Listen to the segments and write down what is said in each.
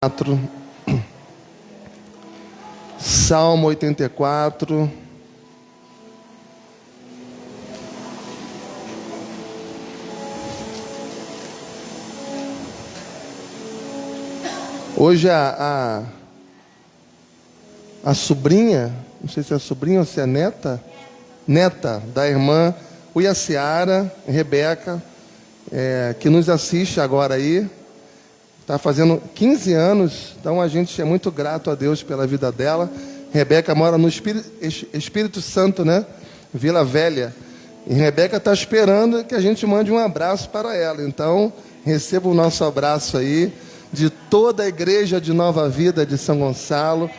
84, Salmo 84. Hoje a sobrinha, não sei se é sobrinha ou se é neta da irmã Uiaciara, Rebeca, que nos assiste agora aí. Está fazendo 15 anos, então a gente é muito grato a Deus pela vida dela. Rebeca mora no Espírito Santo, né? Vila Velha. E Rebeca está esperando que a gente mande um abraço para ela. Então, receba o nosso abraço aí, de toda a igreja de Nova Vida de São Gonçalo,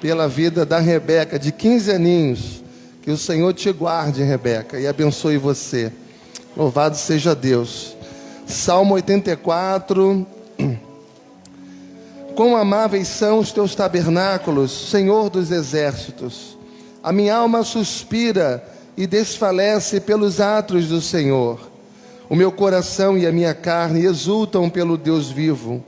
pela vida da Rebeca, de 15 aninhos. Que o Senhor te guarde, Rebeca, e abençoe você. Louvado seja Deus. Salmo 84... Quão amáveis são os teus tabernáculos, Senhor dos exércitos. A minha alma suspira e desfalece pelos atos do Senhor. O meu coração e a minha carne exultam pelo Deus vivo.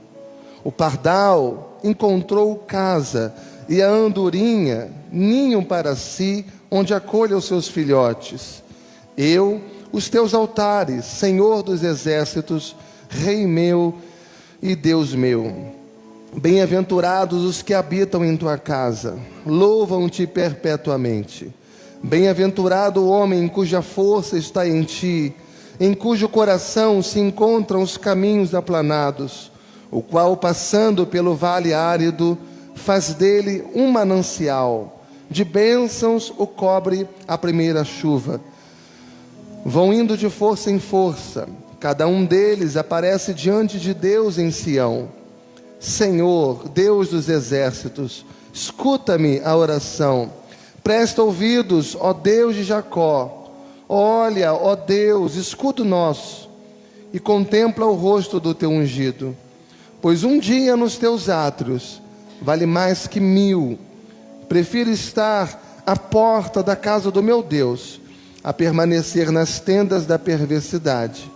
O pardal encontrou casa e a andorinha ninho para si, onde acolha os seus filhotes. Eu, os teus altares, Senhor dos exércitos, Rei meu e Deus meu. Bem-aventurados os que habitam em tua casa, louvam-te perpetuamente. Bem-aventurado o homem cuja força está em ti, em cujo coração se encontram os caminhos aplanados, o qual, passando pelo vale árido, faz dele um manancial, de bênçãos o cobre a primeira chuva. Vão indo de força em força, cada um deles aparece diante de Deus em Sião. Senhor, Deus dos exércitos, escuta-me a oração. Presta ouvidos, ó Deus de Jacó. Olha, ó Deus, escuta o nosso e contempla o rosto do teu ungido. Pois um dia nos teus átrios vale mais que 1000. Prefiro estar à porta da casa do meu Deus a permanecer nas tendas da perversidade.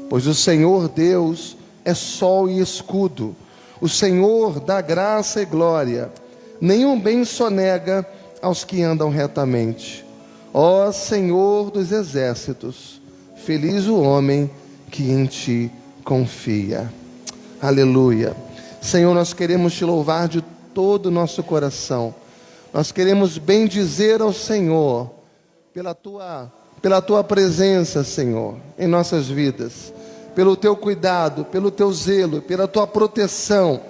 Pois o Senhor Deus é sol e escudo. O Senhor dá graça e glória. Nenhum bem sonega aos que andam retamente. Ó Senhor dos exércitos, feliz o homem que em ti confia. Aleluia. Senhor, nós queremos te louvar de todo o nosso coração. Nós queremos bendizer ao Senhor pela tua presença, Senhor, em nossas vidas. Pelo teu cuidado, pelo teu zelo, pela tua proteção,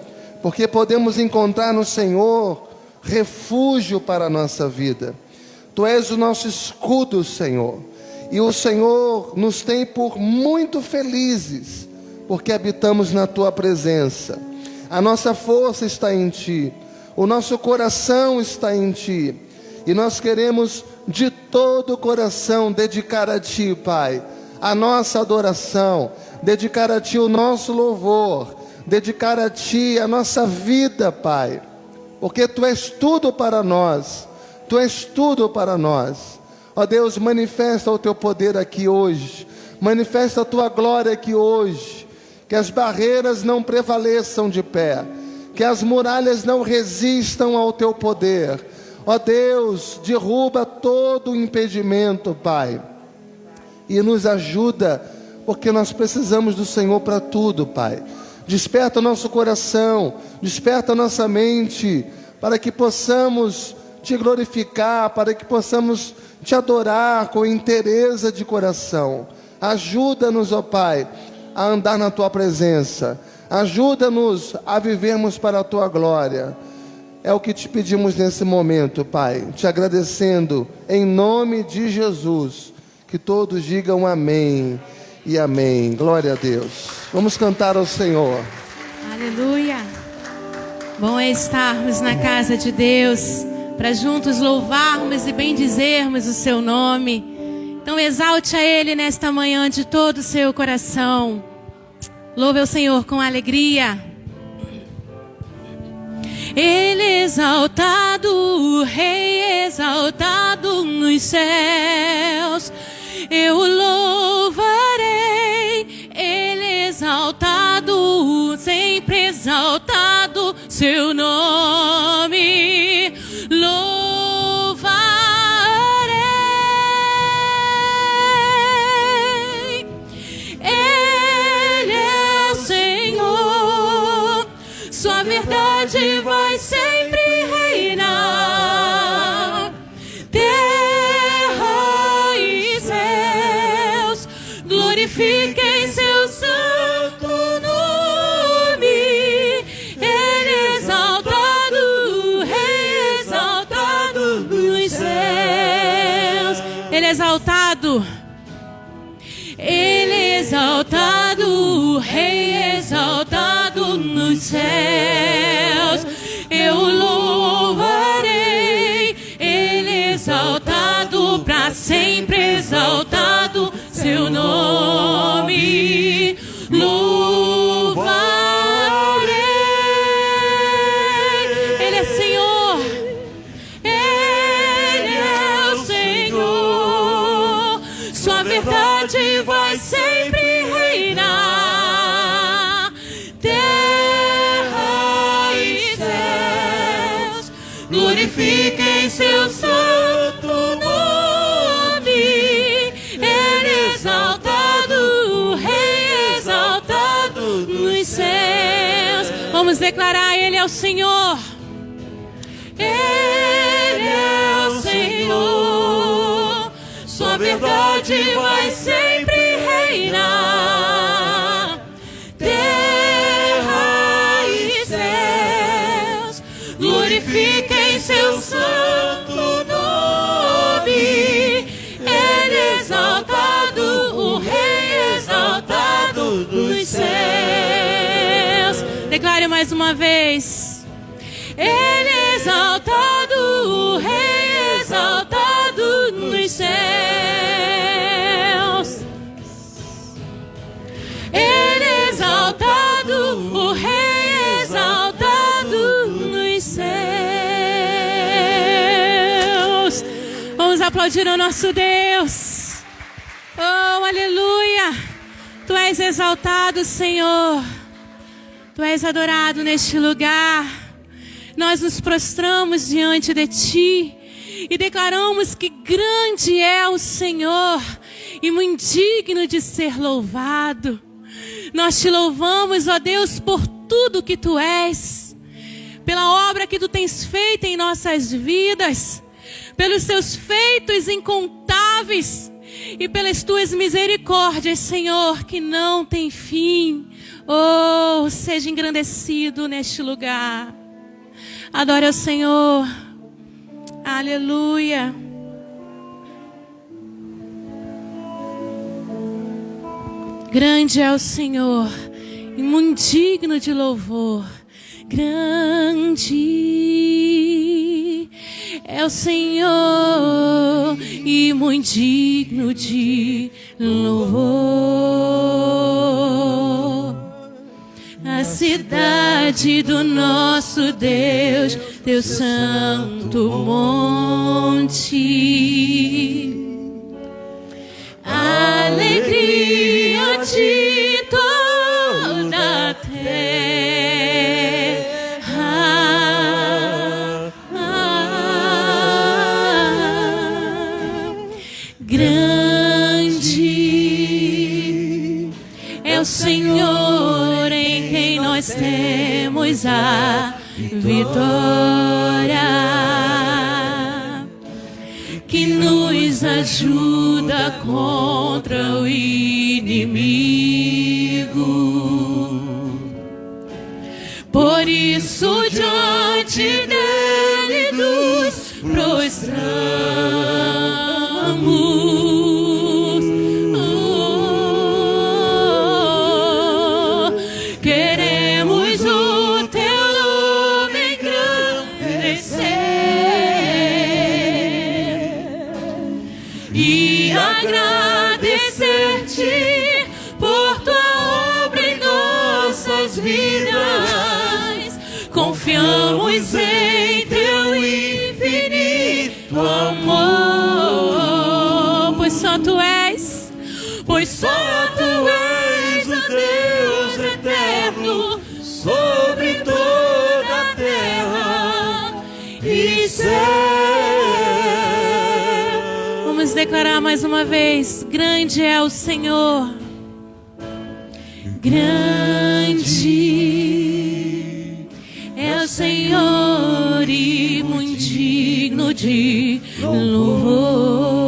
porque podemos encontrar no Senhor refúgio para a nossa vida. Tu és o nosso escudo, Senhor, e o Senhor nos tem por muito felizes, porque habitamos na tua presença. A nossa força está em ti, o nosso coração está em ti, e nós queremos de todo o coração dedicar a ti, Pai, a nossa adoração, dedicar a ti o nosso louvor, dedicar a ti a nossa vida, Pai, porque tu és tudo para nós, tu és tudo para nós. Ó Deus, manifesta o teu poder aqui hoje, manifesta a tua glória aqui hoje, que as barreiras não prevaleçam de pé, que as muralhas não resistam ao teu poder. Ó Deus, derruba todo o impedimento, Pai, e nos ajuda, porque nós precisamos do Senhor para tudo, Pai. Desperta o nosso coração, desperta a nossa mente, para que possamos te glorificar, para que possamos te adorar com inteireza de coração. Ajuda-nos, ó Pai, a andar na tua presença. Ajuda-nos a vivermos para a tua glória. É o que te pedimos nesse momento, Pai, te agradecendo em nome de Jesus. Que todos digam amém e amém. Glória a Deus. Vamos cantar ao Senhor. Aleluia. Bom é estarmos na casa de Deus, para juntos louvarmos e bendizermos o seu nome. Então exalte a Ele nesta manhã de todo o seu coração. Louve o Senhor com alegria. Ele é exaltado, o Rei exaltado nos céus. Eu o louvarei, Ele exaltado, sempre exaltado seu nome louvarei. Ele é o Senhor, sua verdade vai sempre reinar. Terra e céus glorifiquem seu santo nome. Ele é exaltado, Rei exaltado nos céus. Ele é exaltado. Ele é exaltado, Rei exaltado nos céus. Eu louvarei. Ele é exaltado, para sempre exaltado seu nome louvarei. Ele é Senhor, Ele é o Senhor, sua verdade vai sempre reinar. Terra e céus glorifiquem seu santo nome. Ele é exaltado, Rei exaltado nos céus. Vamos declarar: Ele é o Senhor. Ele é o Senhor, sua verdade vai sempre reinar. Terra e céus glorifiquem seu santo nome. Ele é exaltado, o Rei exaltado dos céus. Declare mais uma vez: Ele é exaltado, o Rei exaltado nos céus. Ele é exaltado, o Rei exaltado nos céus. Vamos aplaudir ao nosso Deus. Oh, aleluia. Tu és exaltado, Senhor. Tu és adorado neste lugar. Nós nos prostramos diante de Ti e declaramos que grande é o Senhor e muito digno de ser louvado. Nós Te louvamos, ó Deus, por tudo que Tu és, pela obra que Tu tens feito em nossas vidas, pelos Teus feitos incontáveis e pelas Tuas misericórdias, Senhor, que não tem fim. Oh, seja engrandecido neste lugar. Adore ao Senhor. Aleluia. Grande é o Senhor e muito digno de louvor. Grande é o Senhor e muito digno de louvor. A cidade do nosso Deus, teu santo monte. Alegria de toda a terra. Grande é o Senhor em quem nós temos a vitória, que nos ajuda contra o inimigo. Por isso diante dele nos prostramos. Queremos o teu nome engrandecer e agradecer-te por tua obra em nossas vidas. Confiamos em teu infinito amor, pois só tu és o Deus eterno sobre toda a céus. Vamos declarar mais uma vez: grande é o Senhor. Grande é o Senhor e muito digno de louvor.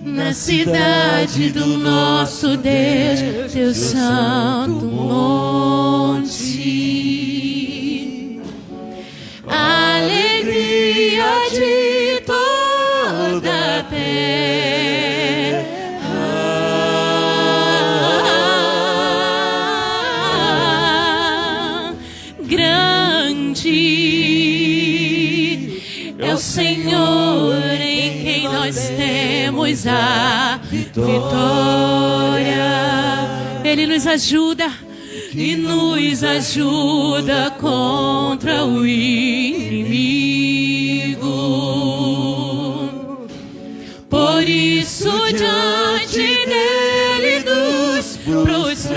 Na cidade do nosso Deus, teu santo monte, a alegria de toda a terra. Grande é o Senhor em quem nós temos a vitória. Ele nos ajuda e nos ajuda contra o inimigo. Por isso diante dele nos prostramos.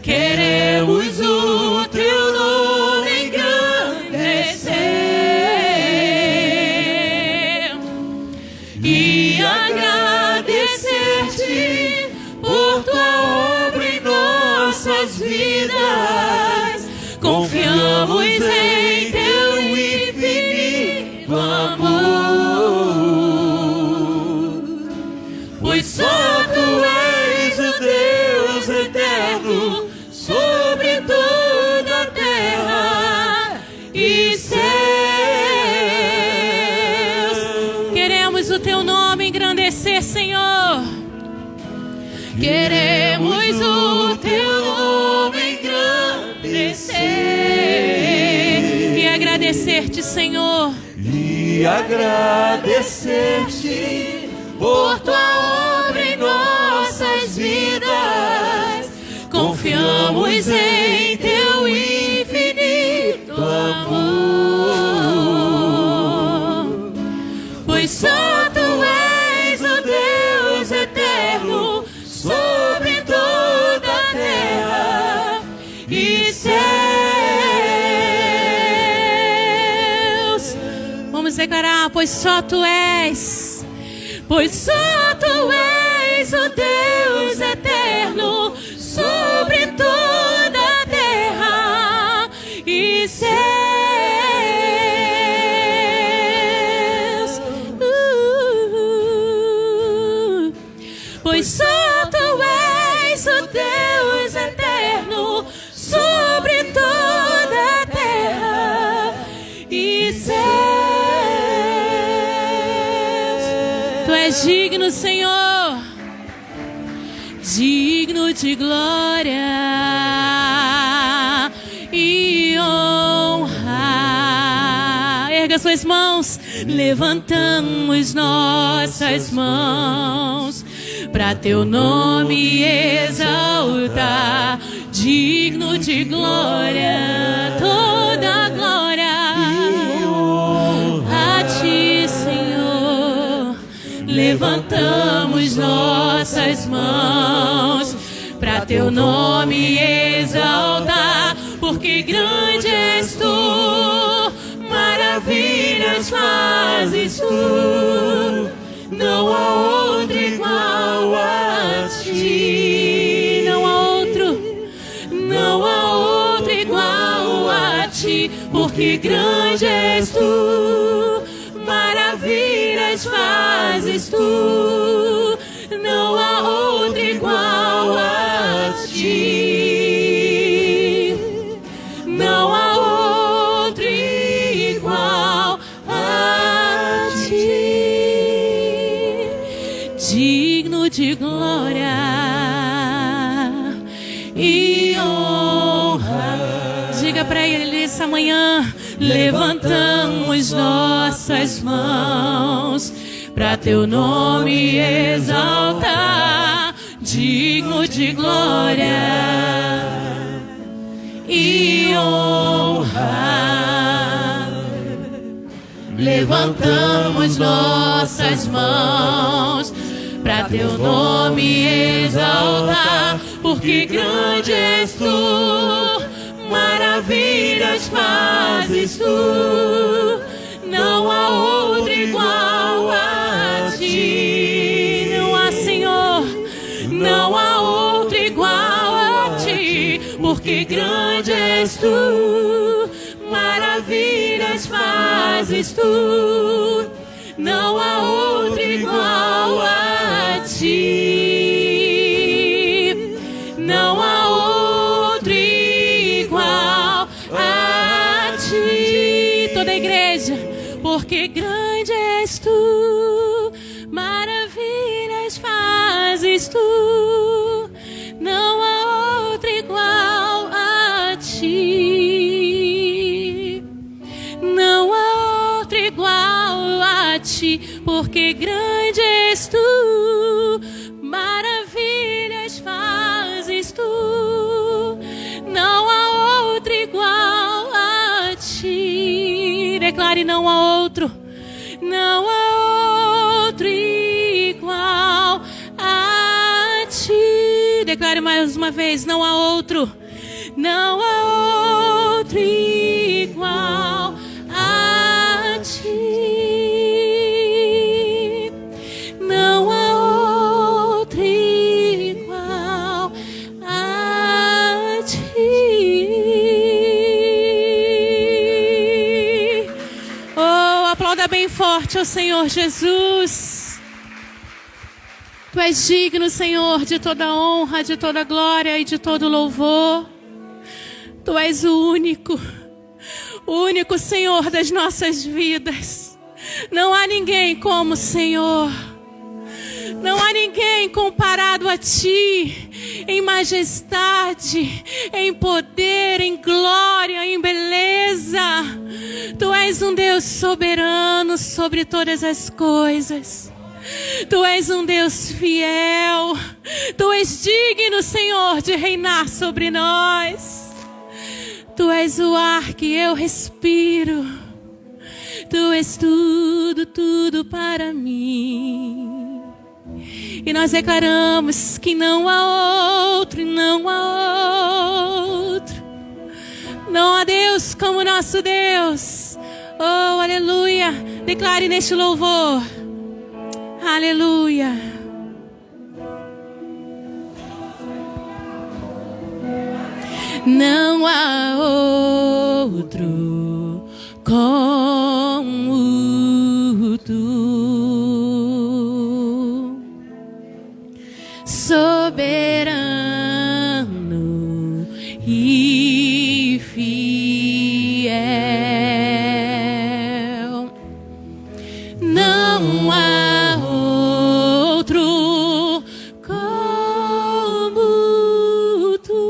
Queremos o teu nome engrandecer e agradecer-te por tua obra em nossas vidas. Confiamos em teu infinito amor, pois só tu és o Deus eterno sobre toda a terra e céus. Queremos o teu nome engrandecer, Senhor. Queremos o teu nome engrandecer e agradecer-te, Senhor. E agradecer-te por tua obra em nossas vidas. Confiamos em teu infinito amor, pois só tu és o Deus eterno sobre toda a terra e céus. Vamos declarar: pois só tu és, pois só tu és o Deus eterno sobre toda a terra e céus. Pois só tu és o Deus eterno sobre toda a terra e céus. Tu és digno, Senhor, digno de glória e honra. Erga suas mãos, levantamos nossas mãos para teu nome exaltar. Digno de glória, toda a glória a ti, Senhor. Levantamos nossas mãos para teu nome exaltar, porque grande és tu, maravilhas fazes tu, não há outro igual a ti. Não há outro, não há outro igual a ti, porque grande és tu, maravilhas fazes tu, não há outro igual a ti, não há outro igual a ti, digno de glória e honra. Diga para ele nessa manhã: levantamos nossas mãos para teu nome exaltar, digno de glória e honra. Levantamos nossas mãos pra teu nome exaltar, porque grande és tu, maravilhas fazes tu, não há outro igual a ti. Não há, Senhor, não há outro igual a ti, porque grande és tu, maravilhas fazes tu, não há outro igual a ti, não há outro igual a ti. Toda a igreja, porque grande és tu, maravilhas fazes tu, não há outro igual a ti, não há outro igual a ti, porque grande és tu, maravilhas fazes tu, não há outro igual a ti. Declare: não há outro, não há outro igual a ti. Declare mais uma vez: não há outro, não há outro igual a ti, não há outro igual a ti. Oh, aplauda bem forte ao Senhor Jesus. Tu és digno, Senhor, de toda honra, de toda glória e de todo louvor. Tu és o único Senhor das nossas vidas. Não há ninguém como o Senhor. Não há ninguém comparado a Ti, em majestade, em poder, em glória, em beleza. Tu és um Deus soberano sobre todas as coisas. Tu és um Deus fiel. Tu és digno, Senhor, de reinar sobre nós. Tu és o ar que eu respiro. Tu és tudo, tudo para mim. E nós declaramos que não há outro, não há outro. Não há Deus como nosso Deus. Oh, aleluia. Declare neste louvor. Aleluia. Não há outro como tu, soberano e fiel. Não há outro como tu,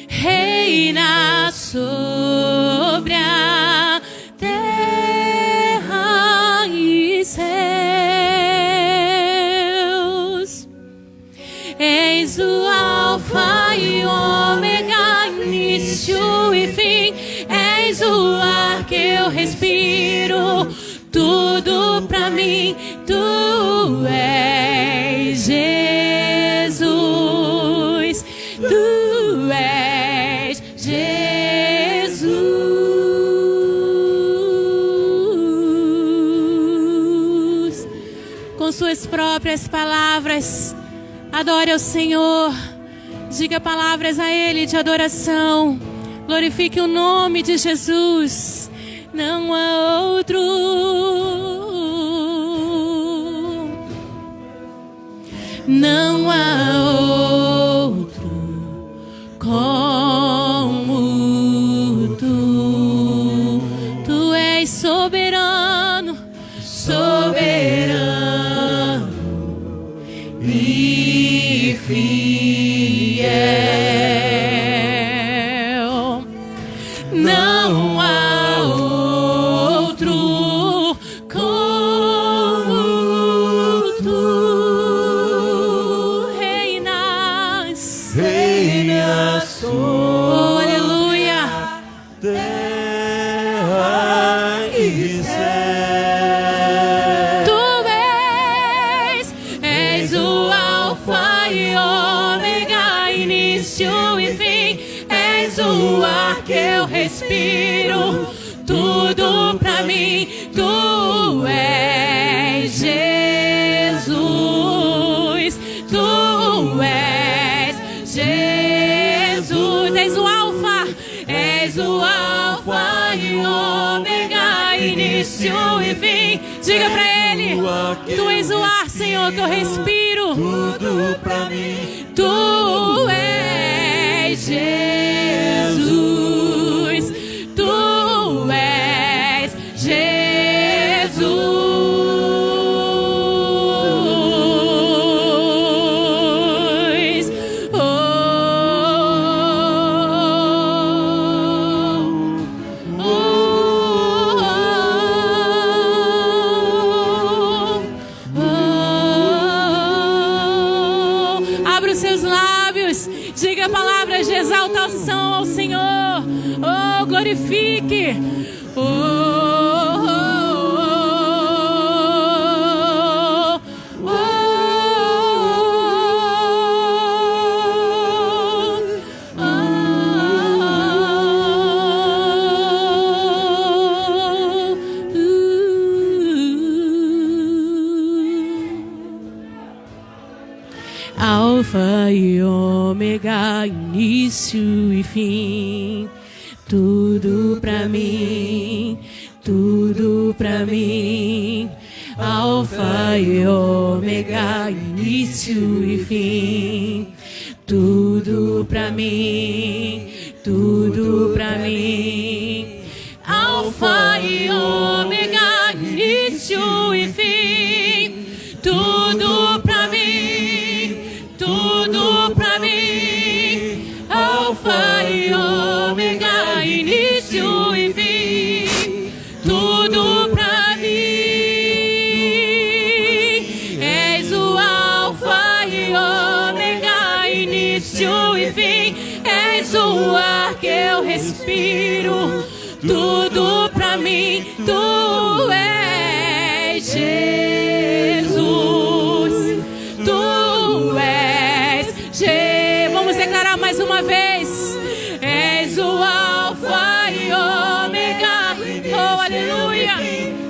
reina sobre a terra e céus. És o alfa e ômega, início e fim. És o ar que eu respiro, tudo pra mim. Tu és Jesus, tu és Jesus. Com suas próprias palavras, adore ao Senhor. Diga palavras a Ele de adoração. Glorifique o nome de Jesus. Não há outro. Não há outro como tu. Tu és soberano, soberano e fiel. Não há outro como tu, Rei respiro, tudo pra mim. Tu és Jesus, tu és Jesus. És o alfa e ômega, início e fim. Diga pra ele: tu és o ar, Senhor, que eu respiro, tudo pra mim. Tu és Jesus, tu és Jesus. Abra os seus lábios, diga palavras de exaltação ao Senhor. Oh, glorifique. Alfa e ômega, início e fim, tudo pra mim, tudo pra mim. Alfa e ômega, início e fim, tudo pra mim, tudo pra mim. Alfa e ômega, início e fim, tudo pra mim, tudo pra mim. Alfa e ômega, início e fim, tudo pra mim. És o alfa e ômega, início e fim. És o ar que eu respiro, tudo pra mim. Tu és Jesus, tu és Jesus. Vamos declarar mais uma vez: és o alfa e ômega. Oh, aleluia.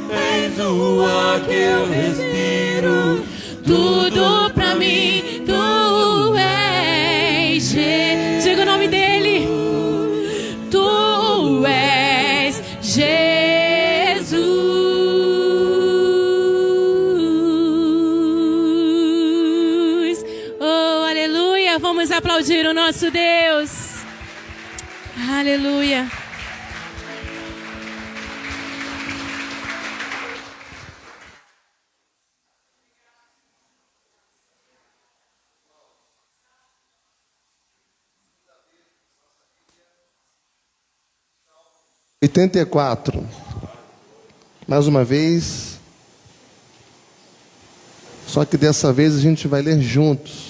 És o ar que eu respiro, Tudo pra mim. Tu és Jesus. Diga o nome dele. Tu és Jesus. Oh, aleluia. Vamos aplaudir o nosso Deus. Aleluia. e 84. Mais uma vez. Só que dessa vez a gente vai ler juntos.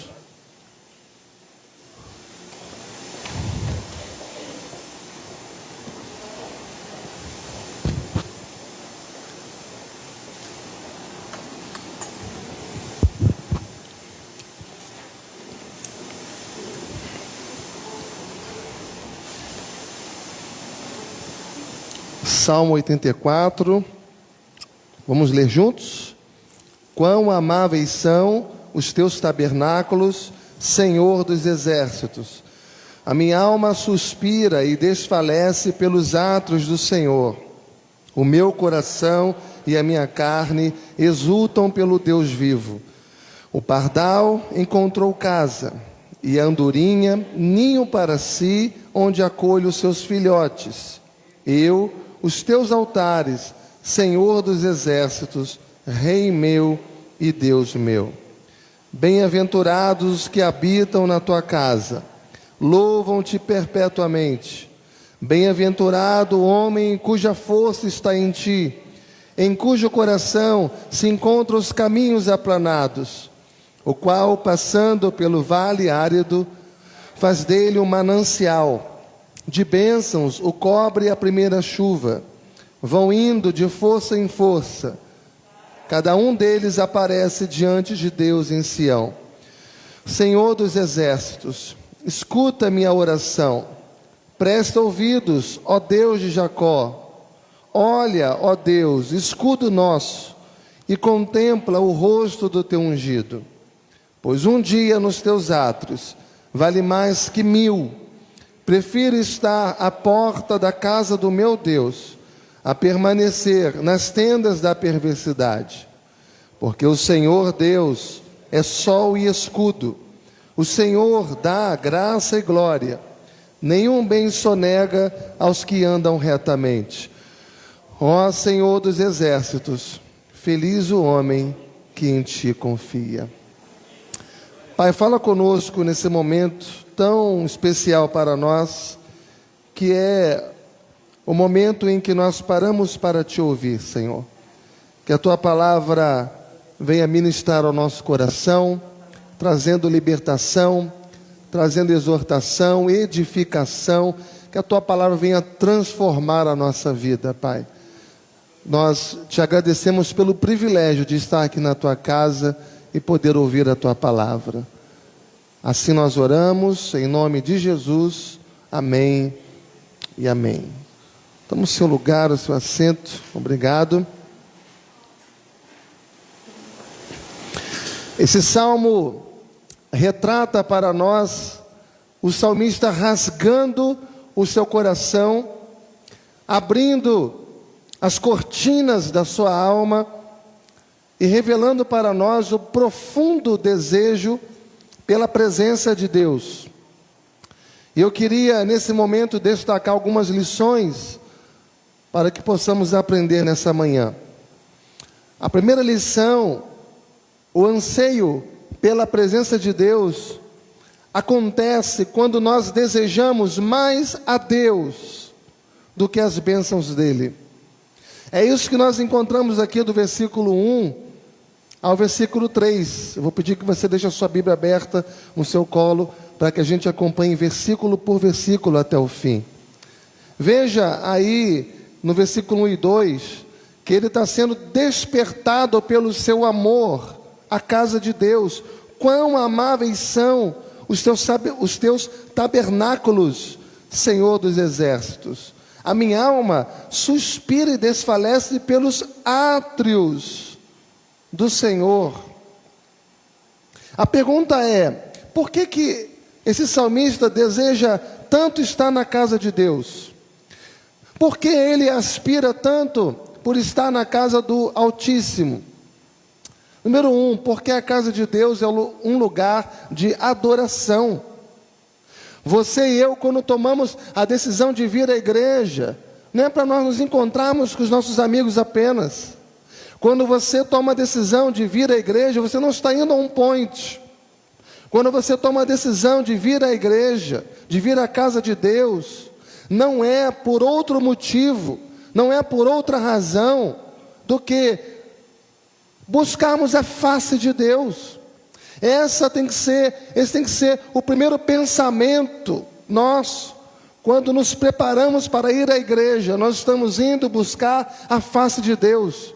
Salmo 84, vamos ler juntos? Quão amáveis são os teus tabernáculos, Senhor dos exércitos! A minha alma suspira e desfalece pelos atos do Senhor. O meu coração e a minha carne exultam pelo Deus vivo. O pardal encontrou casa, e a andorinha ninho para si, onde acolhe os seus filhotes. Eu, os teus altares, Senhor dos exércitos, Rei meu e Deus meu. Bem-aventurados os que habitam na tua casa, louvam-te perpetuamente. Bem-aventurado o homem cuja força está em ti, em cujo coração se encontram os caminhos aplanados, o qual, passando pelo vale árido, faz dele um manancial. De bênçãos o cobre a primeira chuva. Vão indo de força em força. Cada um deles aparece diante de Deus em Sião. Senhor dos exércitos, escuta minha oração. Presta ouvidos, ó Deus de Jacó. Olha, ó Deus, escudo nosso, e contempla o rosto do teu ungido. Pois um dia nos teus átrios vale mais que 1000. Prefiro estar à porta da casa do meu Deus, a permanecer nas tendas da perversidade. Porque o Senhor Deus é sol e escudo. O Senhor dá graça e glória. Nenhum bem sonega aos que andam retamente. Ó Senhor dos exércitos, feliz o homem que em ti confia. Pai, fala conosco nesse momento tão especial para nós, que é o momento em que nós paramos para te ouvir, Senhor. Que a tua palavra venha ministrar ao nosso coração, trazendo libertação, trazendo exortação, edificação. Que a tua palavra venha transformar a nossa vida, Pai. Nós te agradecemos pelo privilégio de estar aqui na tua casa e poder ouvir a tua palavra. Assim nós oramos, em nome de Jesus. Amém e amém. Toma o seu lugar, o seu assento. Obrigado. Esse salmo retrata para nós o salmista rasgando o seu coração, abrindo as cortinas da sua alma e revelando para nós o profundo desejo pela presença de Deus. E eu queria nesse momento destacar algumas lições para que possamos aprender nessa manhã. A primeira lição: o anseio pela presença de Deus acontece quando nós desejamos mais a Deus do que as bênçãos dele. É isso que nós encontramos aqui do versículo 1 ao versículo 3. Eu vou pedir que você deixe a sua Bíblia aberta no seu colo, para que a gente acompanhe versículo por versículo até o fim. Veja aí no versículo 1 e 2, que ele está sendo despertado pelo seu amor à casa de Deus. Quão amáveis são os teus tabernáculos, Senhor dos exércitos. A minha alma suspira e desfalece pelos átrios do Senhor. A pergunta é: por que esse salmista deseja tanto estar na casa de Deus? Por que ele aspira tanto por estar na casa do Altíssimo? Número 1, porque a casa de Deus é um lugar de adoração. Você e eu, quando tomamos a decisão de vir à igreja, não é para nós nos encontrarmos com os nossos amigos apenas. Quando você toma a decisão de vir à igreja, você não está indo a um point. Quando você toma a decisão de vir à igreja, de vir à casa de Deus, não é por outro motivo, não é por outra razão do que buscarmos a face de Deus. Esse tem que ser o primeiro pensamento nosso. Quando nos preparamos para ir à igreja, nós estamos indo buscar a face de Deus.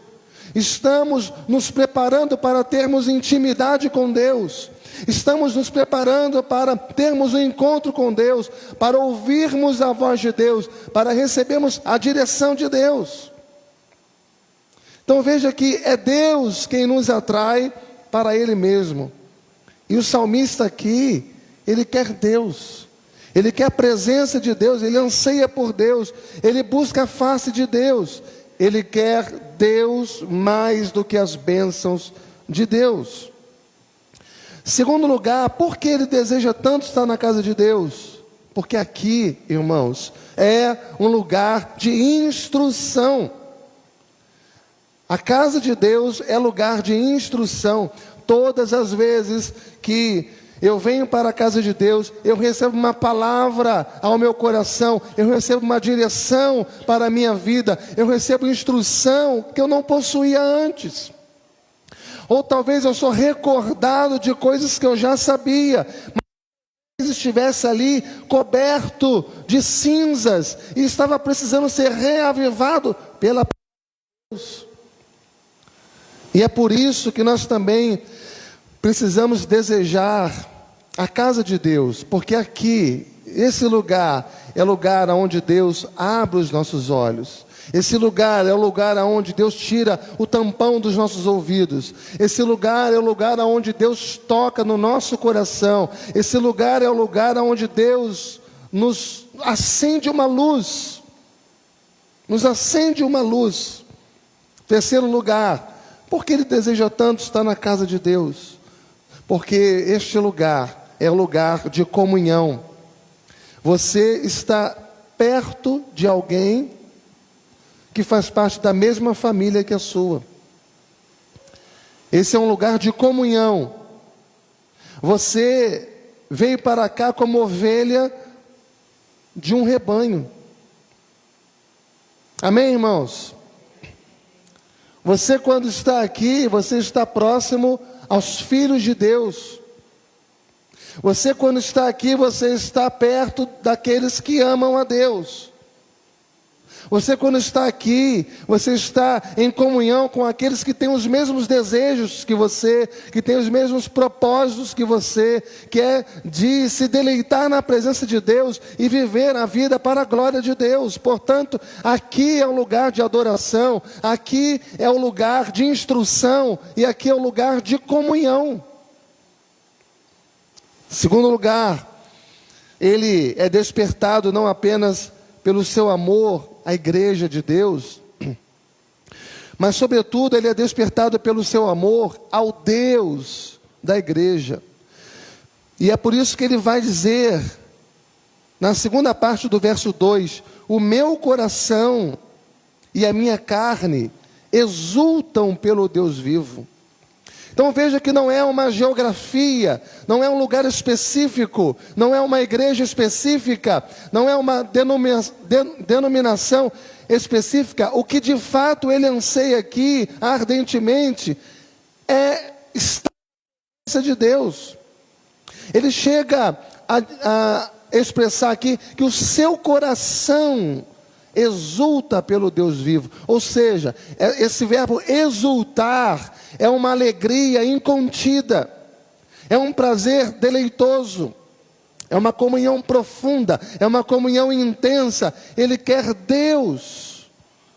Estamos nos preparando para termos intimidade com Deus. Estamos nos preparando para termos um encontro com Deus, para ouvirmos a voz de Deus, para recebermos a direção de Deus. Então veja que é Deus quem nos atrai para Ele mesmo. E o salmista aqui, ele quer Deus, ele quer a presença de Deus, ele anseia por Deus, ele busca a face de Deus, ele quer Deus mais do que as bênçãos de Deus. Segundo lugar, por que ele deseja tanto estar na casa de Deus? Porque aqui, irmãos, é um lugar de instrução. A casa de Deus é lugar de instrução. Todas as vezes que eu venho para a casa de Deus, eu recebo uma palavra ao meu coração, eu recebo uma direção para a minha vida, eu recebo instrução que eu não possuía antes. Ou talvez eu sou recordado de coisas que eu já sabia, mas estivesse ali coberto de cinzas e estava precisando ser reavivado pela Deus. E é por isso que nós também precisamos desejar a casa de Deus, porque aqui, esse lugar, é lugar onde Deus abre os nossos olhos. Esse lugar é o lugar onde Deus tira o tampão dos nossos ouvidos. Esse lugar é o lugar onde Deus toca no nosso coração. Esse lugar é o lugar onde Deus nos acende uma luz. Nos acende uma luz. Terceiro lugar, por que Ele deseja tanto estar na casa de Deus? Porque este lugar é o lugar de comunhão. Você está perto de alguém que faz parte da mesma família que a sua. Esse é um lugar de comunhão. Você veio para cá como ovelha de um rebanho. Amém, irmãos? Você, quando está aqui, você está próximo aos filhos de Deus. Você, quando está aqui, você está perto daqueles que amam a Deus. Você, quando está aqui, você está em comunhão com aqueles que têm os mesmos desejos que você, que têm os mesmos propósitos que você, que é de se deleitar na presença de Deus e viver a vida para a glória de Deus. Portanto, aqui é o lugar de adoração, aqui é o lugar de instrução e aqui é o lugar de comunhão. Segundo lugar, ele é despertado não apenas pelo seu amor à igreja de Deus, mas sobretudo ele é despertado pelo seu amor ao Deus da igreja. E é por isso que ele vai dizer, na segunda parte do verso 2, o meu coração e a minha carne exultam pelo Deus vivo. Então veja que não é uma geografia, não é um lugar específico, não é uma igreja específica, não é uma denominação específica. O que de fato ele anseia aqui ardentemente é estar na presença de Deus. Ele chega a expressar aqui que o seu coração exulta pelo Deus vivo. Ou seja, esse verbo exultar é uma alegria incontida, é um prazer deleitoso, é uma comunhão profunda, é uma comunhão intensa. Ele quer Deus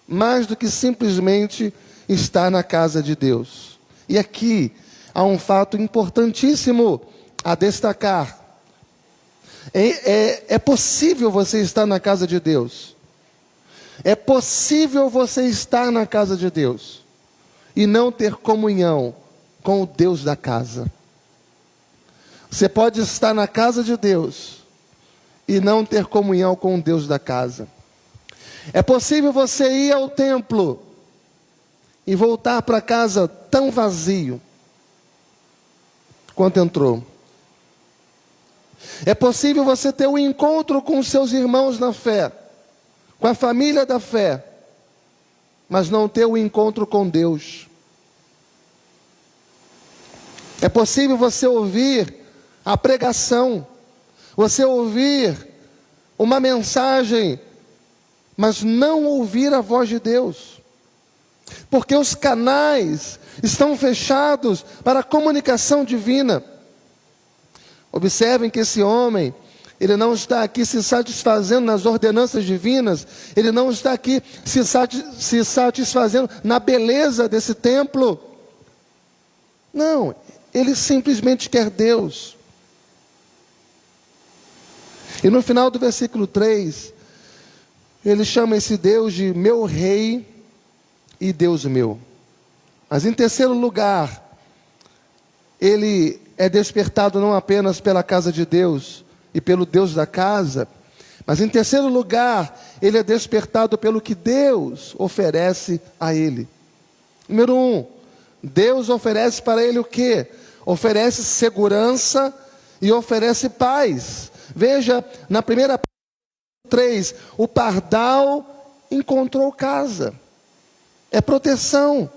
mais do que simplesmente estar na casa de Deus. E aqui há um fato importantíssimo a destacar. É possível você estar na casa de Deus. É possível você estar na casa de Deus e não ter comunhão com o Deus da casa. Você pode estar na casa de Deus e não ter comunhão com o Deus da casa. É possível você ir ao templo e voltar para casa tão vazio quanto entrou. É possível você ter um encontro com os seus irmãos na fé, com a família da fé, mas não ter um encontro com Deus. É possível você ouvir a pregação, você ouvir uma mensagem, mas não ouvir a voz de Deus, porque os canais estão fechados para a comunicação divina. Observem que esse homem, ele não está aqui se satisfazendo nas ordenanças divinas, ele não está aqui se satisfazendo na beleza desse templo. Não, ele simplesmente quer Deus. E no final do versículo 3, ele chama esse Deus de meu rei e Deus meu. Mas em terceiro lugar, ele é despertado não apenas pela casa de Deus e pelo Deus da casa, mas em terceiro lugar, ele é despertado pelo que Deus oferece a ele. Número 1, Deus oferece para ele o quê? Oferece segurança e oferece paz. Veja, na primeira parte 3, o pardal encontrou casa. É proteção.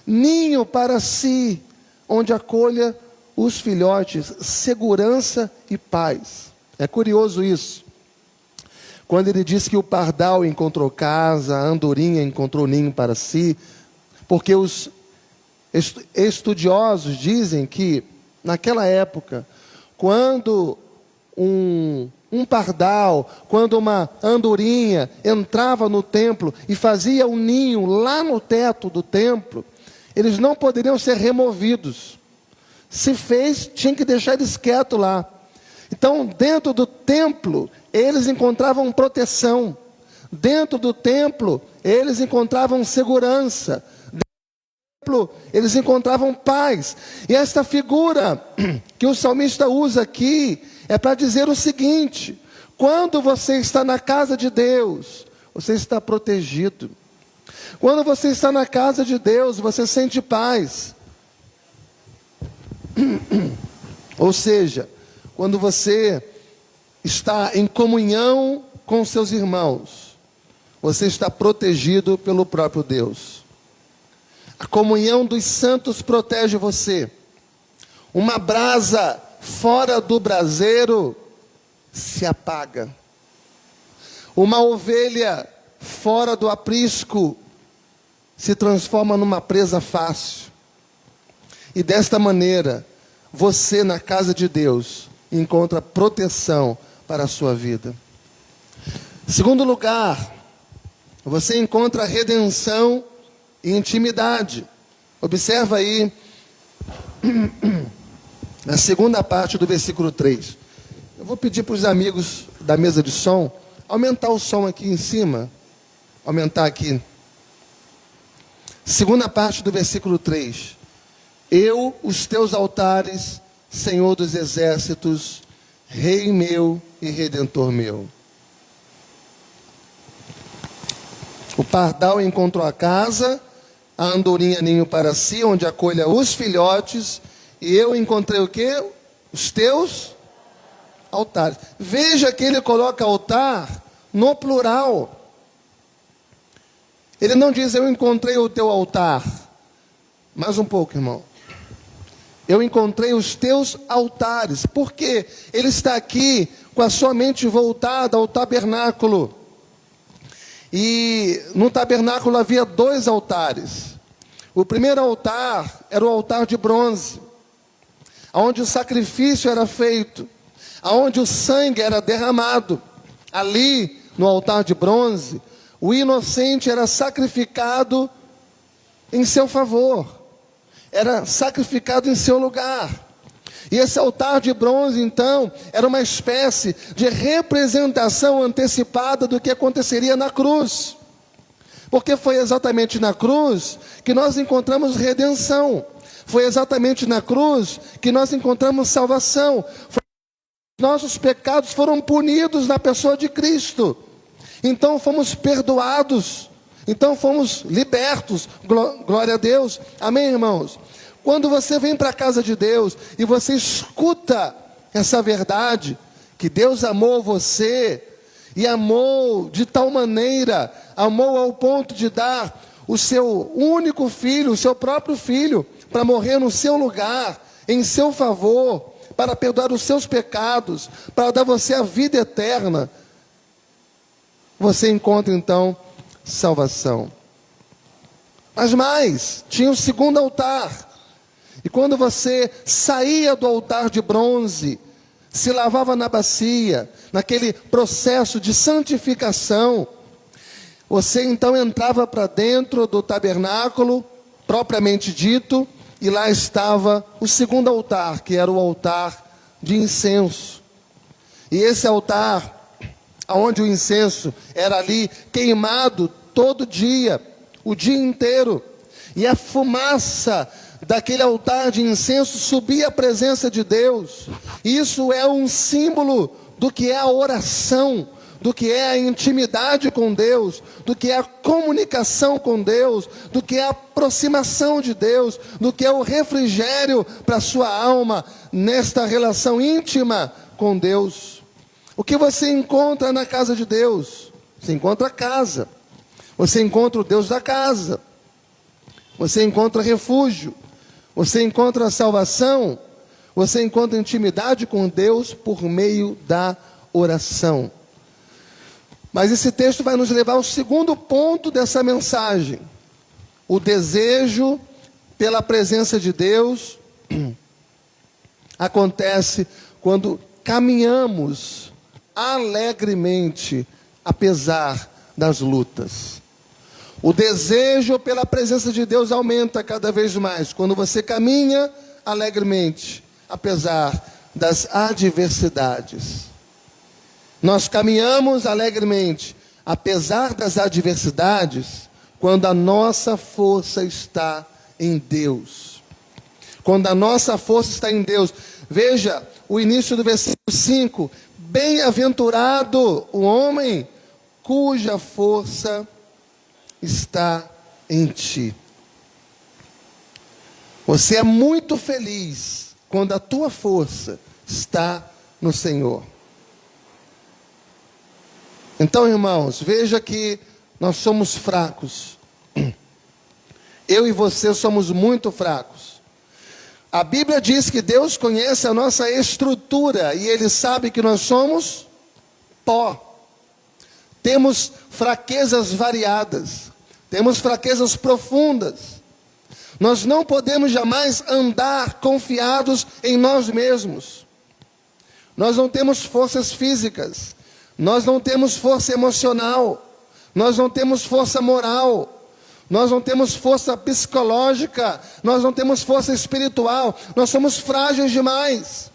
Ninho para si, onde acolha os filhotes, segurança e paz. É curioso isso. Quando ele diz que o pardal encontrou casa, a andorinha encontrou ninho para si, porque os estudiosos dizem que, naquela época, quando um um pardal, quando uma andorinha entrava no templo e fazia um ninho lá no teto do templo, eles não poderiam ser removidos. Se fez, tinha que deixar eles quietos lá. Então, dentro do templo, eles encontravam proteção. Dentro do templo, eles encontravam segurança. Dentro do templo, eles encontravam paz. E esta figura que o salmista usa aqui é para dizer o seguinte: quando você está na casa de Deus, você está protegido. Quando você está na casa de Deus, você sente paz. Ou seja, quando você está em comunhão com seus irmãos, você está protegido pelo próprio Deus. A comunhão dos santos protege você. Uma brasa fora do braseiro se apaga. Uma ovelha fora do aprisco se transforma numa presa fácil. E desta maneira, você na casa de Deus encontra proteção para a sua vida. Segundo lugar, você encontra redenção e intimidade. Observa aí a segunda parte do versículo 3. Eu vou pedir para os amigos da mesa de som aumentar o som aqui em cima. Aumentar aqui. Segunda parte do versículo 3. Eu, os teus altares, Senhor dos exércitos, Rei meu e Redentor meu. O pardal encontrou a casa, a andorinha ninho para si, onde acolha os filhotes, e eu encontrei o quê? Os teus altares. Veja que ele coloca altar no plural. Ele não diz, eu encontrei o teu altar. Mais um pouco, irmão. Eu encontrei os teus altares. Por quê? Ele está aqui com a sua mente voltada ao tabernáculo. E no tabernáculo havia 2 altares. O primeiro altar era o altar de bronze, onde o sacrifício era feito, onde o sangue era derramado. Ali, no altar de bronze, o inocente era sacrificado em seu favor. Era sacrificado em seu lugar. E esse altar de bronze, então, era uma espécie de representação antecipada do que aconteceria na cruz. Porque foi exatamente na cruz que nós encontramos redenção. Foi exatamente na cruz que nós encontramos salvação. Nossos pecados foram punidos na pessoa de Cristo. Então fomos perdoados. Então fomos libertos. Glória a Deus. Amém, irmãos? Quando você vem para a casa de Deus e você escuta essa verdade, que Deus amou você, e amou de tal maneira, amou ao ponto de dar o seu único filho, o seu próprio filho, para morrer no seu lugar, em seu favor, para perdoar os seus pecados, para dar você a vida eterna, você encontra então salvação. Mas mais, tinha o segundo altar. E quando você saía do altar de bronze, se lavava na bacia, naquele processo de santificação, você então entrava para dentro do tabernáculo, propriamente dito, e lá estava o segundo altar, que era o altar de incenso. E esse altar, onde o incenso era ali queimado todo dia, o dia inteiro, e a fumaça daquele altar de incenso subia à presença de Deus. Isso é um símbolo do que é a oração, do que é a intimidade com Deus, do que é a comunicação com Deus, do que é a aproximação de Deus, do que é o refrigério para a sua alma nesta relação íntima com Deus. O que você encontra na casa de Deus? Você encontra a casa, você encontra o Deus da casa, você encontra refúgio, você encontra a salvação, você encontra intimidade com Deus por meio da oração. Mas esse texto vai nos levar ao segundo ponto dessa mensagem. O desejo pela presença de Deus acontece quando caminhamos alegremente, apesar das lutas. O desejo pela presença de Deus aumenta cada vez mais quando você caminha alegremente, apesar das adversidades. Nós caminhamos alegremente, apesar das adversidades, quando a nossa força está em Deus. Quando a nossa força está em Deus. Veja o início do versículo 5. Bem-aventurado o homem cuja força está em ti. Você é muito feliz quando a tua força está no Senhor. Então, irmãos, veja que nós somos fracos. Eu e você somos muito fracos. A Bíblia diz que Deus conhece a nossa estrutura e Ele sabe que nós somos pó. Temos fraquezas variadas, temos fraquezas profundas. Nós não podemos jamais andar confiados em nós mesmos. Nós não temos forças físicas, nós não temos força emocional, nós não temos força moral, nós não temos força psicológica, nós não temos força espiritual, nós somos frágeis demais.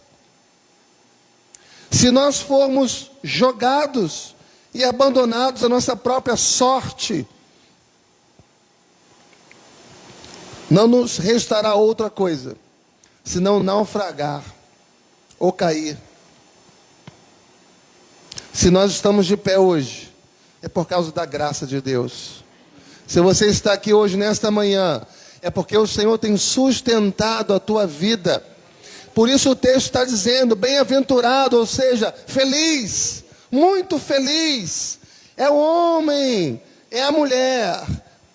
Se nós formos jogados e abandonados à nossa própria sorte, não nos restará outra coisa, senão naufragar ou cair. Se nós estamos de pé hoje, é por causa da graça de Deus. Se você está aqui hoje, nesta manhã, é porque o Senhor tem sustentado a tua vida. Por isso o texto está dizendo, bem-aventurado, ou seja, feliz, muito feliz. É o homem, é a mulher,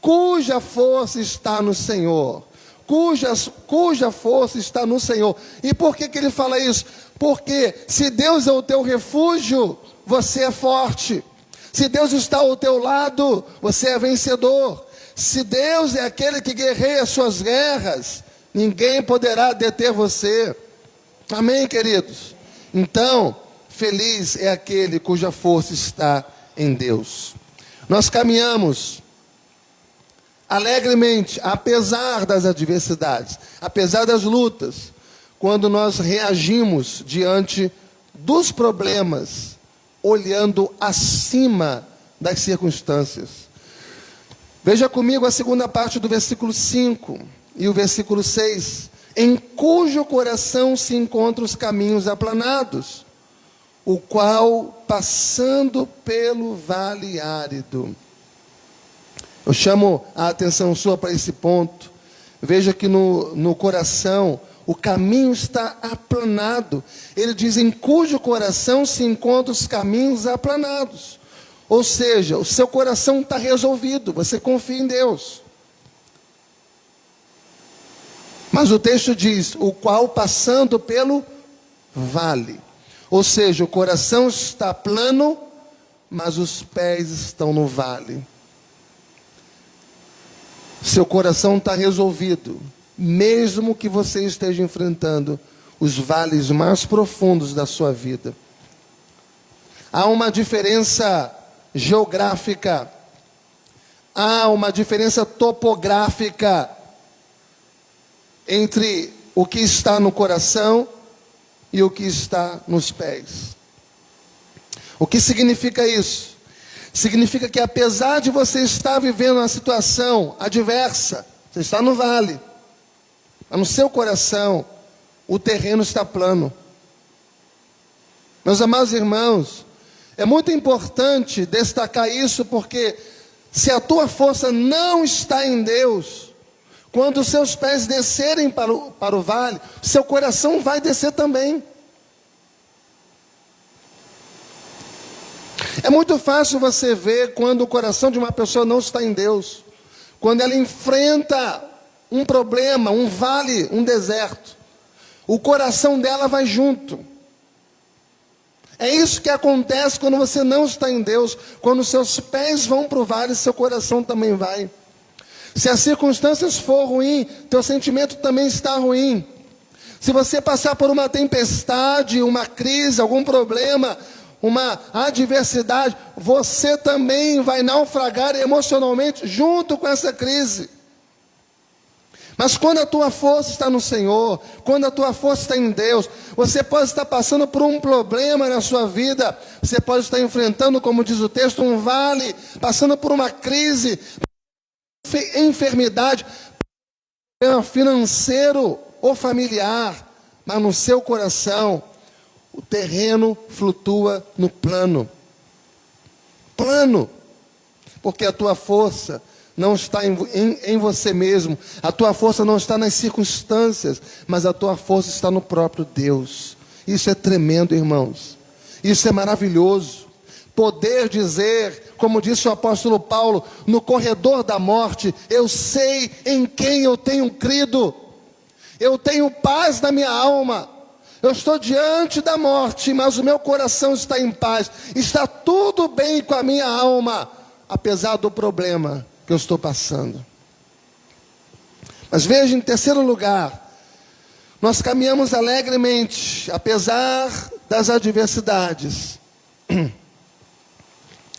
cuja força está no Senhor. Cuja força está no Senhor. E por que ele fala isso? Porque se Deus é o teu refúgio, você é forte. Se Deus está ao teu lado, você é vencedor. Se Deus é aquele que guerreia as suas guerras, ninguém poderá deter você. Amém, queridos? Então, feliz é aquele cuja força está em Deus. Nós caminhamos alegremente, apesar das adversidades, apesar das lutas, quando nós reagimos diante dos problemas, olhando acima das circunstâncias. Veja comigo a segunda parte do versículo 5 e o versículo 6. Em cujo coração se encontram os caminhos aplanados, o qual, passando pelo vale árido. Eu chamo a atenção sua para esse ponto. Veja que no coração o caminho está aplanado. Ele diz, em cujo coração se encontram os caminhos aplanados. Ou seja, o seu coração está resolvido, você confia em Deus. Mas o texto diz, o qual passando pelo vale. Ou seja, o coração está plano, mas os pés estão no vale. Seu coração está resolvido, mesmo que você esteja enfrentando os vales mais profundos da sua vida. Há uma diferença geográfica, há uma diferença topográfica entre o que está no coração e o que está nos pés. O que significa isso? Significa que apesar de você estar vivendo uma situação adversa, você está no vale, mas no seu coração o terreno está plano. Meus amados irmãos, é muito importante destacar isso, porque se a tua força não está em Deus, quando os seus pés descerem para o vale, seu coração vai descer também. É muito fácil você ver quando o coração de uma pessoa não está em Deus. Quando ela enfrenta um problema, um vale, um deserto, o coração dela vai junto. É isso que acontece quando você não está em Deus. Quando os seus pés vão para o vale, seu coração também vai. Se as circunstâncias for ruim, teu sentimento também está ruim. Se você passar por uma tempestade, uma crise, algum problema, uma adversidade, você também vai naufragar emocionalmente junto com essa crise. Mas quando a tua força está no Senhor, quando a tua força está em Deus, você pode estar passando por um problema na sua vida, você pode estar enfrentando, como diz o texto, um vale, passando por uma crise, enfermidade, problema financeiro ou familiar, mas no seu coração, o terreno flutua no plano. Plano, porque a tua força não está em você mesmo, a tua força não está nas circunstâncias, mas a tua força está no próprio Deus. Isso é tremendo, irmãos. Isso é maravilhoso. Poder dizer, como disse o apóstolo Paulo, no corredor da morte, eu sei em quem eu tenho crido. Eu tenho paz na minha alma. Eu estou diante da morte, mas o meu coração está em paz. Está tudo bem com a minha alma, apesar do problema que eu estou passando. Mas veja, em terceiro lugar, nós caminhamos alegremente, apesar das adversidades.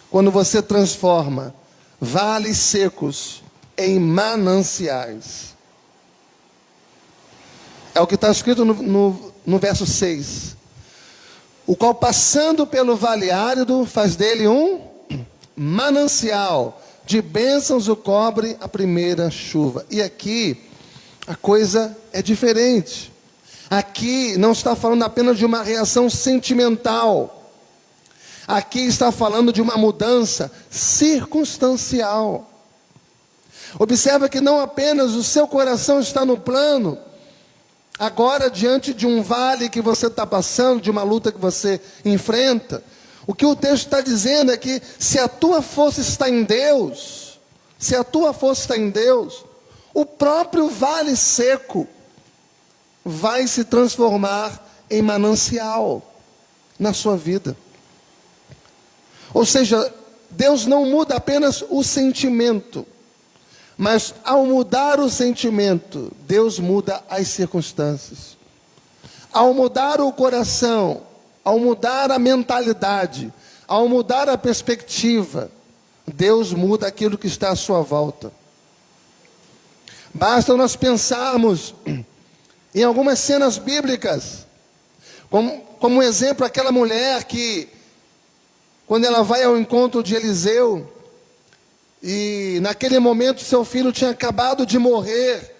Quando você transforma vales secos em mananciais. É o que está escrito no verso 6. O qual, passando pelo vale árido, faz dele um manancial de bênçãos, o cobre a primeira chuva. E aqui a coisa é diferente. Aqui não está falando apenas de uma reação sentimental. Aqui está falando de uma mudança circunstancial. Observa que não apenas o seu coração está no plano, agora diante de um vale que você está passando, de uma luta que você enfrenta. O que o texto está dizendo é que se a tua força está em Deus, se a tua força está em Deus, o próprio vale seco vai se transformar em manancial na sua vida. Ou seja, Deus não muda apenas o sentimento, mas ao mudar o sentimento, Deus muda as circunstâncias. Ao mudar o coração, ao mudar a mentalidade, ao mudar a perspectiva, Deus muda aquilo que está à sua volta. Basta nós pensarmos em algumas cenas bíblicas, como um exemplo, aquela mulher que, quando ela vai ao encontro de Eliseu, e naquele momento seu filho tinha acabado de morrer,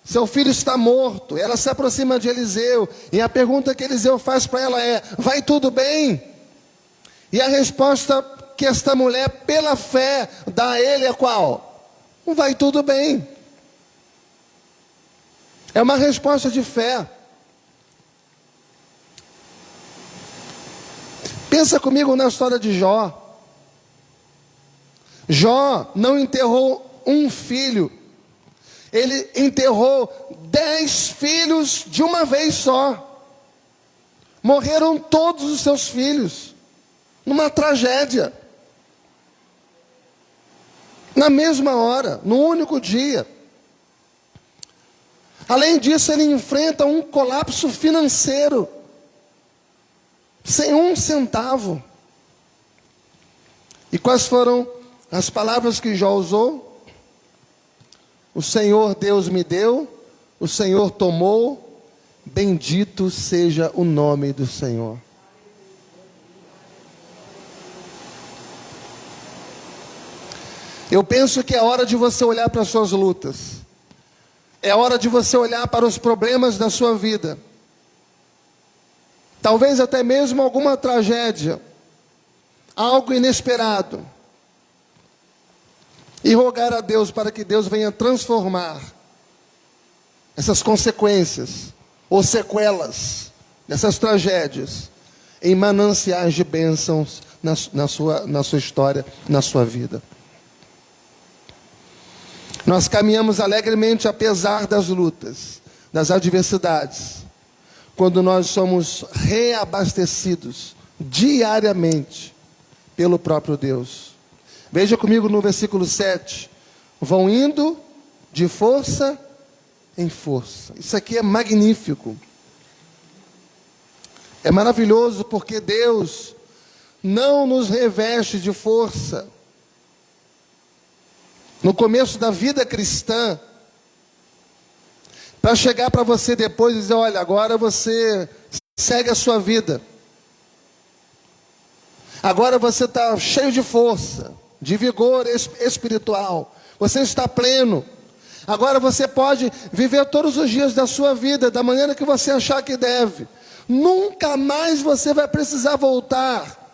seu filho está morto, ela se aproxima de Eliseu, e a pergunta que Eliseu faz para ela é: vai tudo bem? E a resposta que esta mulher, pela fé, dá a ele é qual? Vai tudo bem. É uma resposta de fé. Pensa comigo na história de Jó. Jó não enterrou um filho, ele enterrou 10 filhos de uma vez só. Morreram todos os seus filhos, numa tragédia. Na mesma hora, no único dia. Além disso, ele enfrenta um colapso financeiro, sem um centavo. E quais foram as palavras que Jó usou? O Senhor Deus me deu, o Senhor tomou, bendito seja o nome do Senhor. Eu penso que é hora de você olhar para as suas lutas. É hora de você olhar para os problemas da sua vida. Talvez até mesmo alguma tragédia, algo inesperado. E rogar a Deus para que Deus venha transformar essas consequências ou sequelas dessas tragédias em mananciais de bênçãos na sua história, na sua vida. Nós caminhamos alegremente apesar das lutas, das adversidades, quando nós somos reabastecidos diariamente pelo próprio Deus. Veja comigo no versículo 7. Vão indo de força em força. Isso aqui é magnífico. É maravilhoso porque Deus não nos reveste de força. No começo da vida cristã, para chegar para você depois e dizer, olha, agora você segue a sua vida. Agora você está cheio de força, de vigor espiritual. Você está pleno. Agora você pode viver todos os dias da sua vida da maneira que você achar que deve. Nunca mais você vai precisar voltar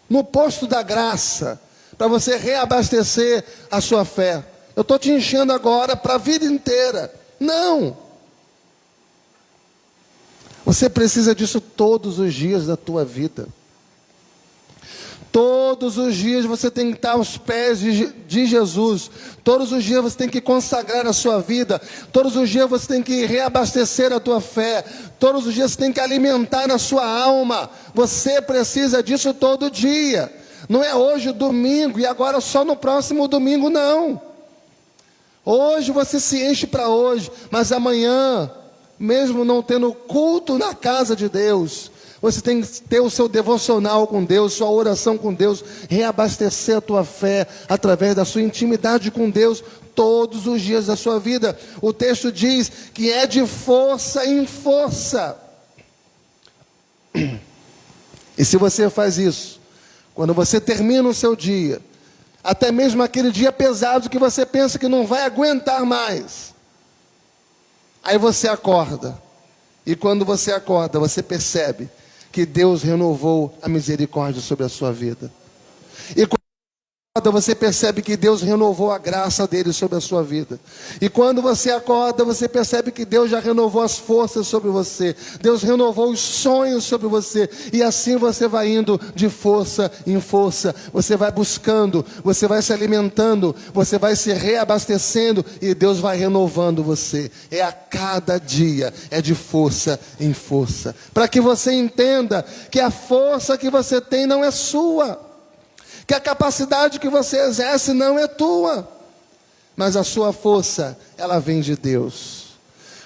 no posto da graça para você reabastecer a sua fé. Eu estou te enchendo agora para a vida inteira. Não! Você precisa disso todos os dias da tua vida. Todos os dias você tem que estar aos pés de Jesus. Todos os dias você tem que consagrar a sua vida. Todos os dias você tem que reabastecer a tua fé. Todos os dias você tem que alimentar a sua alma. Você precisa disso todo dia. Não é hoje domingo e agora só no próximo domingo, não. Hoje você se enche para hoje, mas amanhã, mesmo não tendo culto na casa de Deus, você tem que ter o seu devocional com Deus, sua oração com Deus, reabastecer a tua fé através da sua intimidade com Deus todos os dias da sua vida. O texto diz que é de força em força. E se você faz isso, quando você termina o seu dia, até mesmo aquele dia pesado que você pensa que não vai aguentar mais, aí você acorda, e quando você acorda, você percebe que Deus renovou a misericórdia sobre a sua vida. E quando você percebe que Deus renovou a graça dele sobre a sua vida. E quando você acorda, você percebe que Deus já renovou as forças sobre você. Deus renovou os sonhos sobre você. E assim você vai indo de força em força. Você vai buscando, você vai se alimentando, você vai se reabastecendo e Deus vai renovando você. É a cada dia, é de força em força. Para que você entenda que a força que você tem não é sua. Que a capacidade que você exerce não é tua, mas a sua força, ela vem de Deus.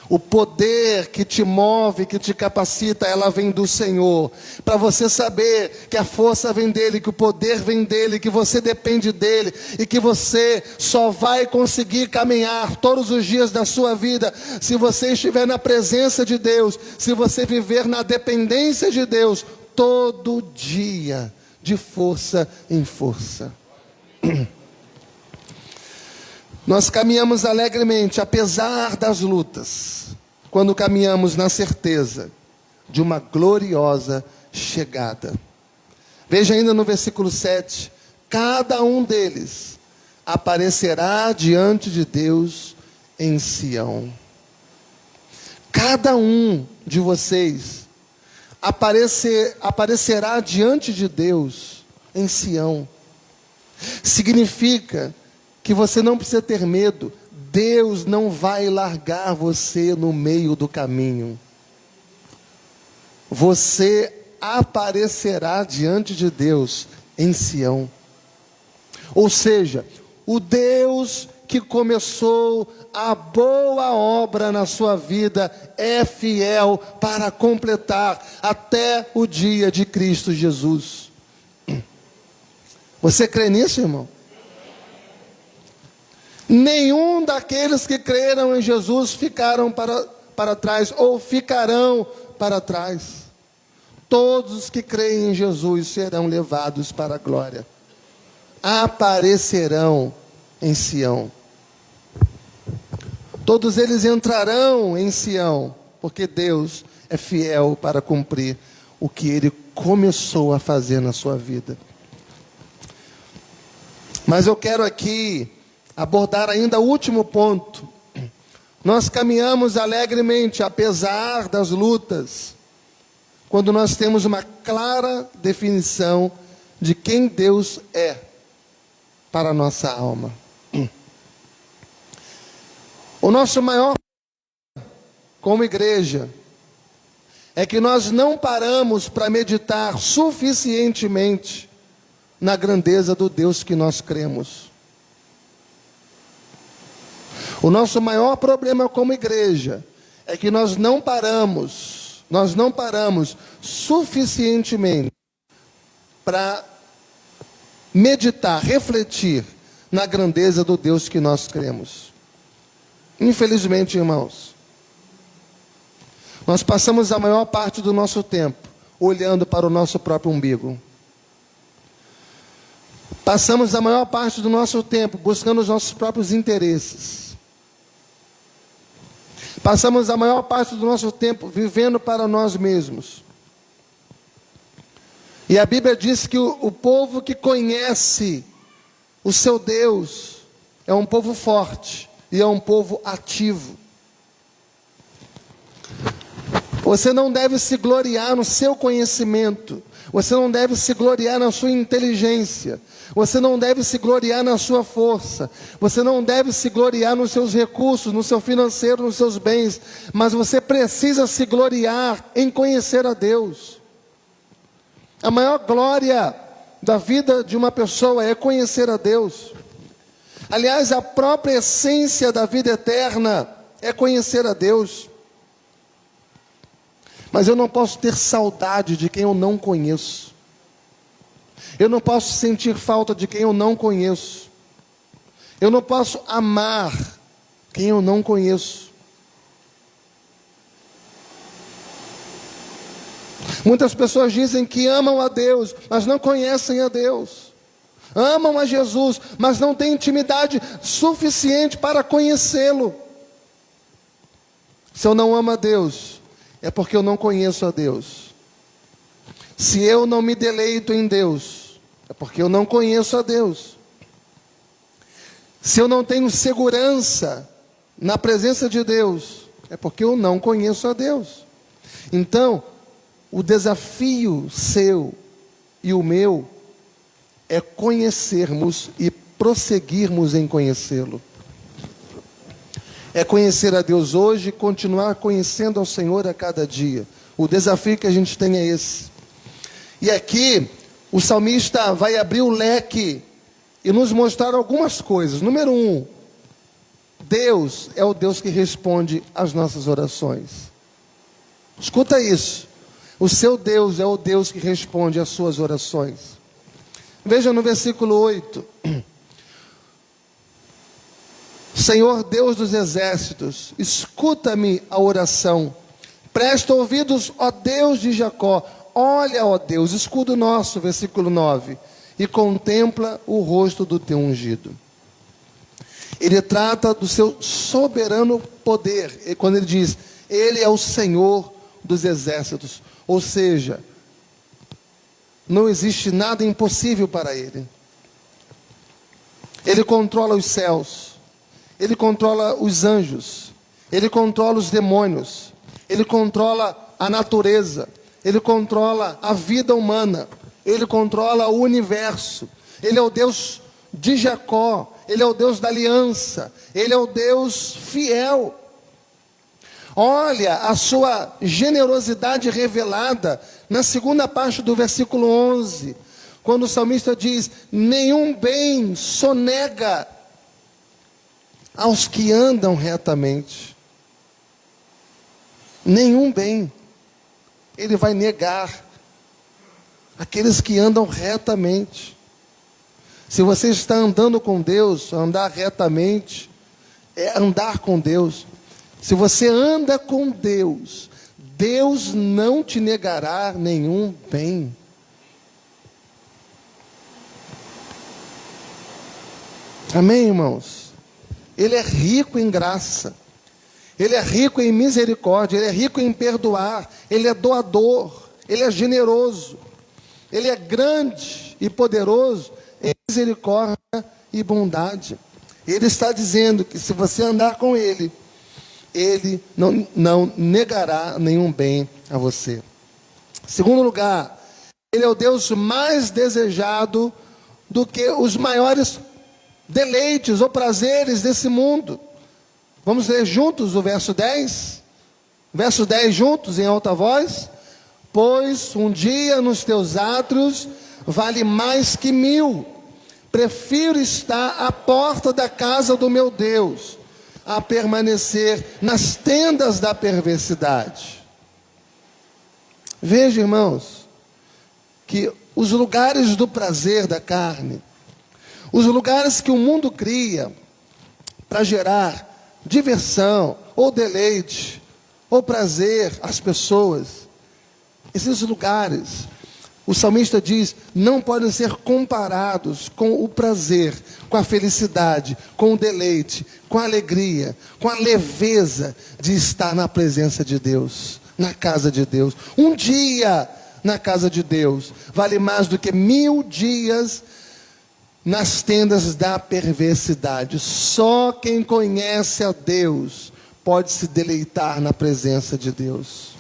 O poder que te move, que te capacita, ela vem do Senhor. Para você saber que a força vem dele, que o poder vem dele, que você depende dele e que você só vai conseguir caminhar todos os dias da sua vida se você estiver na presença de Deus, se você viver na dependência de Deus todo dia. De força em força. Nós caminhamos alegremente, apesar das lutas, quando caminhamos na certeza de uma gloriosa chegada. Veja ainda no versículo 7, cada um deles aparecerá diante de Deus em Sião. Cada um de vocês aparecerá diante de Deus em Sião. Significa que você não precisa ter medo. Deus não vai largar você no meio do caminho. Você aparecerá diante de Deus em Sião. Ou seja, o Deus que começou a boa obra na sua vida é fiel para completar até o dia de Cristo Jesus. Você crê nisso, irmão? Nenhum daqueles que creram em Jesus ficaram para trás ou ficarão para trás. Todos os que creem em Jesus serão levados para a glória. Aparecerão em Sião. Todos eles entrarão em Sião, porque Deus é fiel para cumprir o que Ele começou a fazer na sua vida. Mas eu quero aqui abordar ainda o último ponto. Nós caminhamos alegremente, apesar das lutas, quando nós temos uma clara definição de quem Deus é para a nossa alma. O nosso maior problema como igreja é que nós não paramos para meditar suficientemente na grandeza do Deus que nós cremos. O nosso maior problema como igreja é que nós não paramos nós não paramos suficientemente para meditar, refletir na grandeza do Deus que nós cremos. Infelizmente, irmãos, nós passamos a maior parte do nosso tempo olhando para o nosso próprio umbigo. Passamos a maior parte do nosso tempo buscando os nossos próprios interesses. Passamos a maior parte do nosso tempo vivendo para nós mesmos. E a Bíblia diz que o povo que conhece o seu Deus é um povo forte e é um povo ativo. Você não deve se gloriar no seu conhecimento. Você não deve se gloriar na sua inteligência. Você não deve se gloriar na sua força. Você não deve se gloriar nos seus recursos, no seu financeiro, nos seus bens. Mas você precisa se gloriar em conhecer a Deus. A maior glória da vida de uma pessoa é conhecer a Deus. Aliás, a própria essência da vida eterna é conhecer a Deus. Mas eu não posso ter saudade de quem eu não conheço. Eu não posso sentir falta de quem eu não conheço. Eu não posso amar quem eu não conheço. Muitas pessoas dizem que amam a Deus, mas não conhecem a Deus. Amam a Jesus, mas não têm intimidade suficiente para conhecê-lo. Se eu não amo a Deus, é porque eu não conheço a Deus. Se eu não me deleito em Deus, é porque eu não conheço a Deus. Se eu não tenho segurança na presença de Deus, é porque eu não conheço a Deus. Então, o desafio seu e o meu é conhecermos e prosseguirmos em conhecê-lo. É conhecer a Deus hoje e continuar conhecendo ao Senhor a cada dia. O desafio que a gente tem é esse. E aqui, o salmista vai abrir o leque e nos mostrar algumas coisas. Número 1, Deus é o Deus que responde às nossas orações. Escuta isso. O seu Deus é o Deus que responde às suas orações. Veja no versículo 8. Senhor Deus dos exércitos, escuta-me a oração. Presta ouvidos, ó Deus de Jacó. Olha, ó Deus, escudo nosso, versículo 9. E contempla o rosto do teu ungido. Ele trata do seu soberano poder. Quando ele diz, ele é o Senhor dos exércitos. Ou seja, não existe nada impossível para ele. Ele controla os céus. Ele controla os anjos. Ele controla os demônios. Ele controla a natureza. Ele controla a vida humana. Ele controla o universo. Ele é o Deus de Jacó. Ele é o Deus da aliança. Ele é o Deus fiel. Olha a sua generosidade revelada na segunda parte do versículo 11. Quando o salmista diz, nenhum bem sonega aos que andam retamente. Nenhum bem. Ele vai negar aqueles que andam retamente. Se você está andando com Deus, andar retamente é andar com Deus. Se você anda com Deus, Deus não te negará nenhum bem. Amém, irmãos? Ele é rico em graça. Ele é rico em misericórdia. Ele é rico em perdoar. Ele é doador. Ele é generoso. Ele é grande e poderoso em misericórdia e bondade. Ele está dizendo que se você andar com Ele, Ele não negará nenhum bem a você. Segundo lugar, Ele é o Deus mais desejado do que os maiores deleites ou prazeres desse mundo. Vamos ler juntos o verso 10? Verso 10 juntos, em alta voz. Pois um dia nos teus átrios vale mais que 1000. Prefiro estar à porta da casa do meu Deus a permanecer nas tendas da perversidade. Veja, irmãos, que os lugares do prazer da carne, os lugares que o mundo cria para gerar diversão, ou deleite, ou prazer às pessoas, esses lugares, o salmista diz, não podem ser comparados com o prazer, com a felicidade, com o deleite, com a alegria, com a leveza de estar na presença de Deus, na casa de Deus. Um dia na casa de Deus vale mais do que 1000 dias nas tendas da perversidade. Só quem conhece a Deus pode se deleitar na presença de Deus.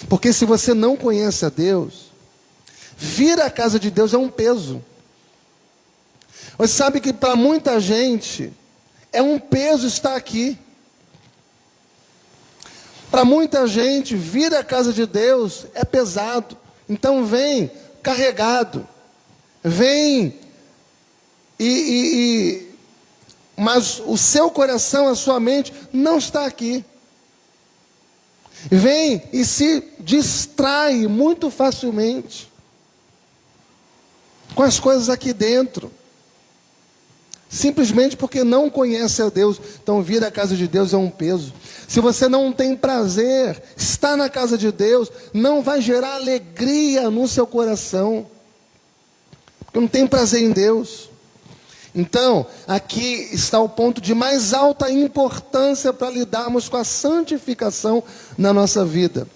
Porque se você não conhece a Deus, vir à casa de Deus é um peso. Você sabe que para muita gente é um peso estar aqui. Para muita gente, vir à casa de Deus é pesado. Então vem carregado. Vem mas o seu coração, a sua mente não está aqui. Vem e se distrai muito facilmente com as coisas aqui dentro, simplesmente porque não conhece a Deus. Então vir à casa de Deus é um peso. Se você não tem prazer, estar na casa de Deus não vai gerar alegria no seu coração, porque não tem prazer em Deus. Então, aqui está o ponto de mais alta importância para lidarmos com a santificação na nossa vida.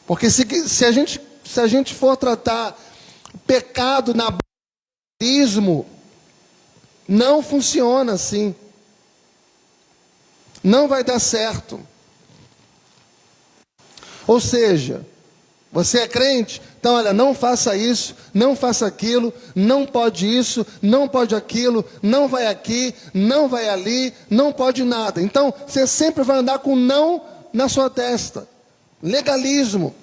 Porque se a gente for tratar pecado na batismo, não funciona assim. Não vai dar certo. Ou seja, você é crente? Então, olha, não faça isso, não faça aquilo, não pode isso, não pode aquilo, não vai aqui, não vai ali, não pode nada. Então, você sempre vai andar com não na sua testa. Legalismo.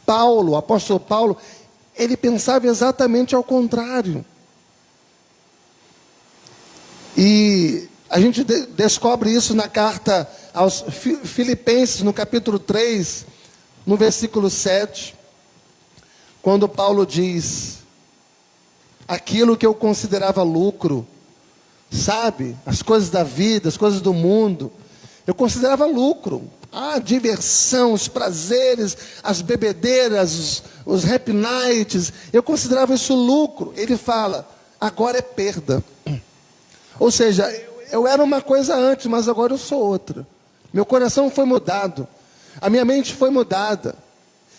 Paulo, o apóstolo Paulo, ele pensava exatamente ao contrário. E a gente descobre isso na carta aos Filipenses, no capítulo 3, no versículo 7, quando Paulo diz, aquilo que eu considerava lucro, sabe, as coisas da vida, as coisas do mundo, eu considerava lucro, a diversão, os prazeres, as bebedeiras, os happy nights, eu considerava isso lucro. Ele fala, agora é perda. Ou seja, eu era uma coisa antes, mas agora eu sou outra. Meu coração foi mudado. A minha mente foi mudada.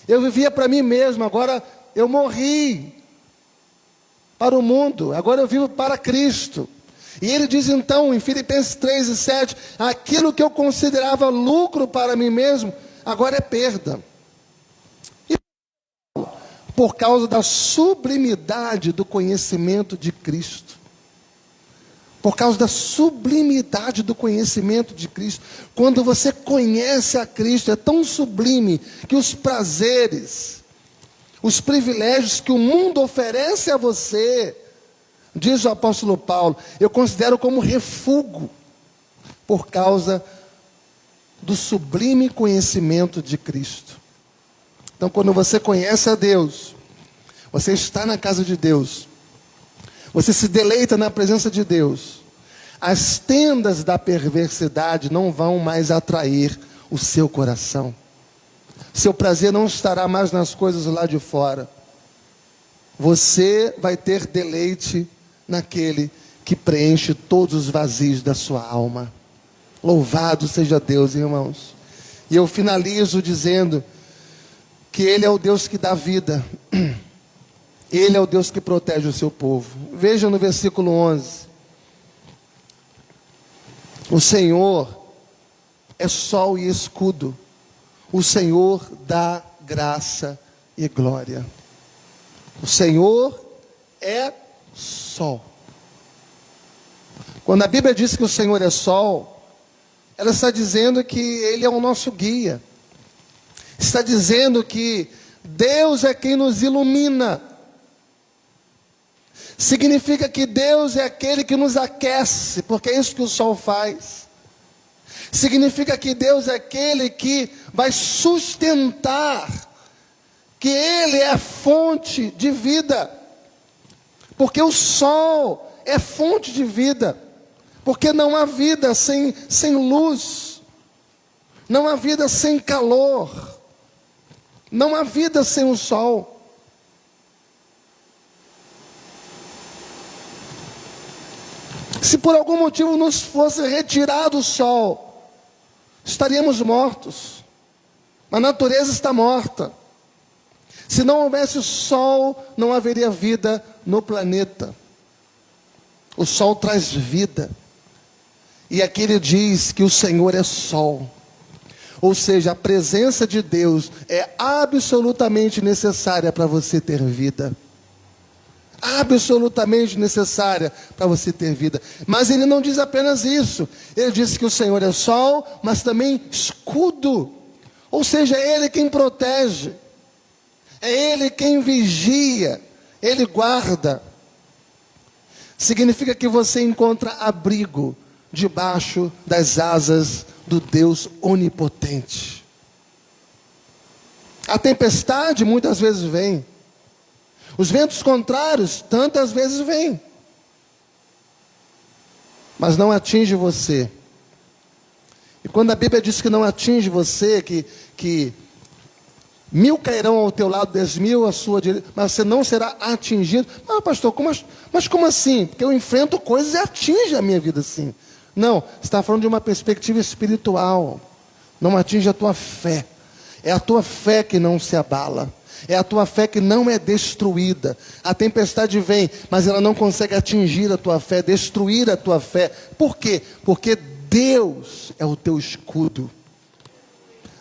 Eu vivia para mim mesmo, agora eu morri para o mundo. Agora eu vivo para Cristo. E ele diz então, em Filipenses 3 e 7, aquilo que eu considerava lucro para mim mesmo, agora é perda. E por causa da sublimidade do conhecimento de Cristo. Por causa da sublimidade do conhecimento de Cristo. Quando você conhece a Cristo, é tão sublime que os prazeres, os privilégios que o mundo oferece a você, diz o apóstolo Paulo, eu considero como refúgio, por causa do sublime conhecimento de Cristo. Então, quando você conhece a Deus, você está na casa de Deus, você se deleita na presença de Deus, as tendas da perversidade não vão mais atrair o seu coração. Seu prazer não estará mais nas coisas lá de fora. Você vai ter deleite naquele que preenche todos os vazios da sua alma. Louvado seja Deus, irmãos. E eu finalizo dizendo que Ele é o Deus que dá vida. Ele é o Deus que protege o seu povo. Veja no versículo 11. O Senhor é sol e escudo. O Senhor dá graça e glória. O Senhor é sol. Quando a Bíblia diz que o Senhor é sol, ela está dizendo que Ele é o nosso guia. Está dizendo que Deus é quem nos ilumina. Significa que Deus é aquele que nos aquece, porque é isso que o sol faz. Significa que Deus é aquele que vai sustentar, que Ele é a fonte de vida. Porque o sol é fonte de vida. Porque não há vida sem luz. Não há vida sem calor. Não há vida sem o sol. Se por algum motivo nos fosse retirado o sol, estaríamos mortos. A natureza está morta. Se não houvesse o sol, não haveria vida no planeta. O sol traz vida. E aqui ele diz que o Senhor é sol. Ou seja, a presença de Deus é absolutamente necessária para você ter vida. Absolutamente necessária para você ter vida. Mas ele não diz apenas isso. Ele diz que o Senhor é sol, mas também escudo. Ou seja, é Ele quem protege. É Ele quem vigia. Ele guarda. Significa que você encontra abrigo debaixo das asas do Deus onipotente. A tempestade muitas vezes vem. Os ventos contrários tantas vezes vêm. Mas não atinge você. E quando a Bíblia diz que não atinge você, que 1000 cairão ao teu lado, 10.000 à sua direita, mas você não será atingido. Mas pastor, mas como assim? Porque eu enfrento coisas e atinge a minha vida assim. Não, você está falando de uma perspectiva espiritual. Não atinge a tua fé. É a tua fé que não se abala. É a tua fé que não é destruída. A tempestade vem, mas ela não consegue atingir a tua fé, destruir a tua fé. Por quê? Porque Deus é o teu escudo.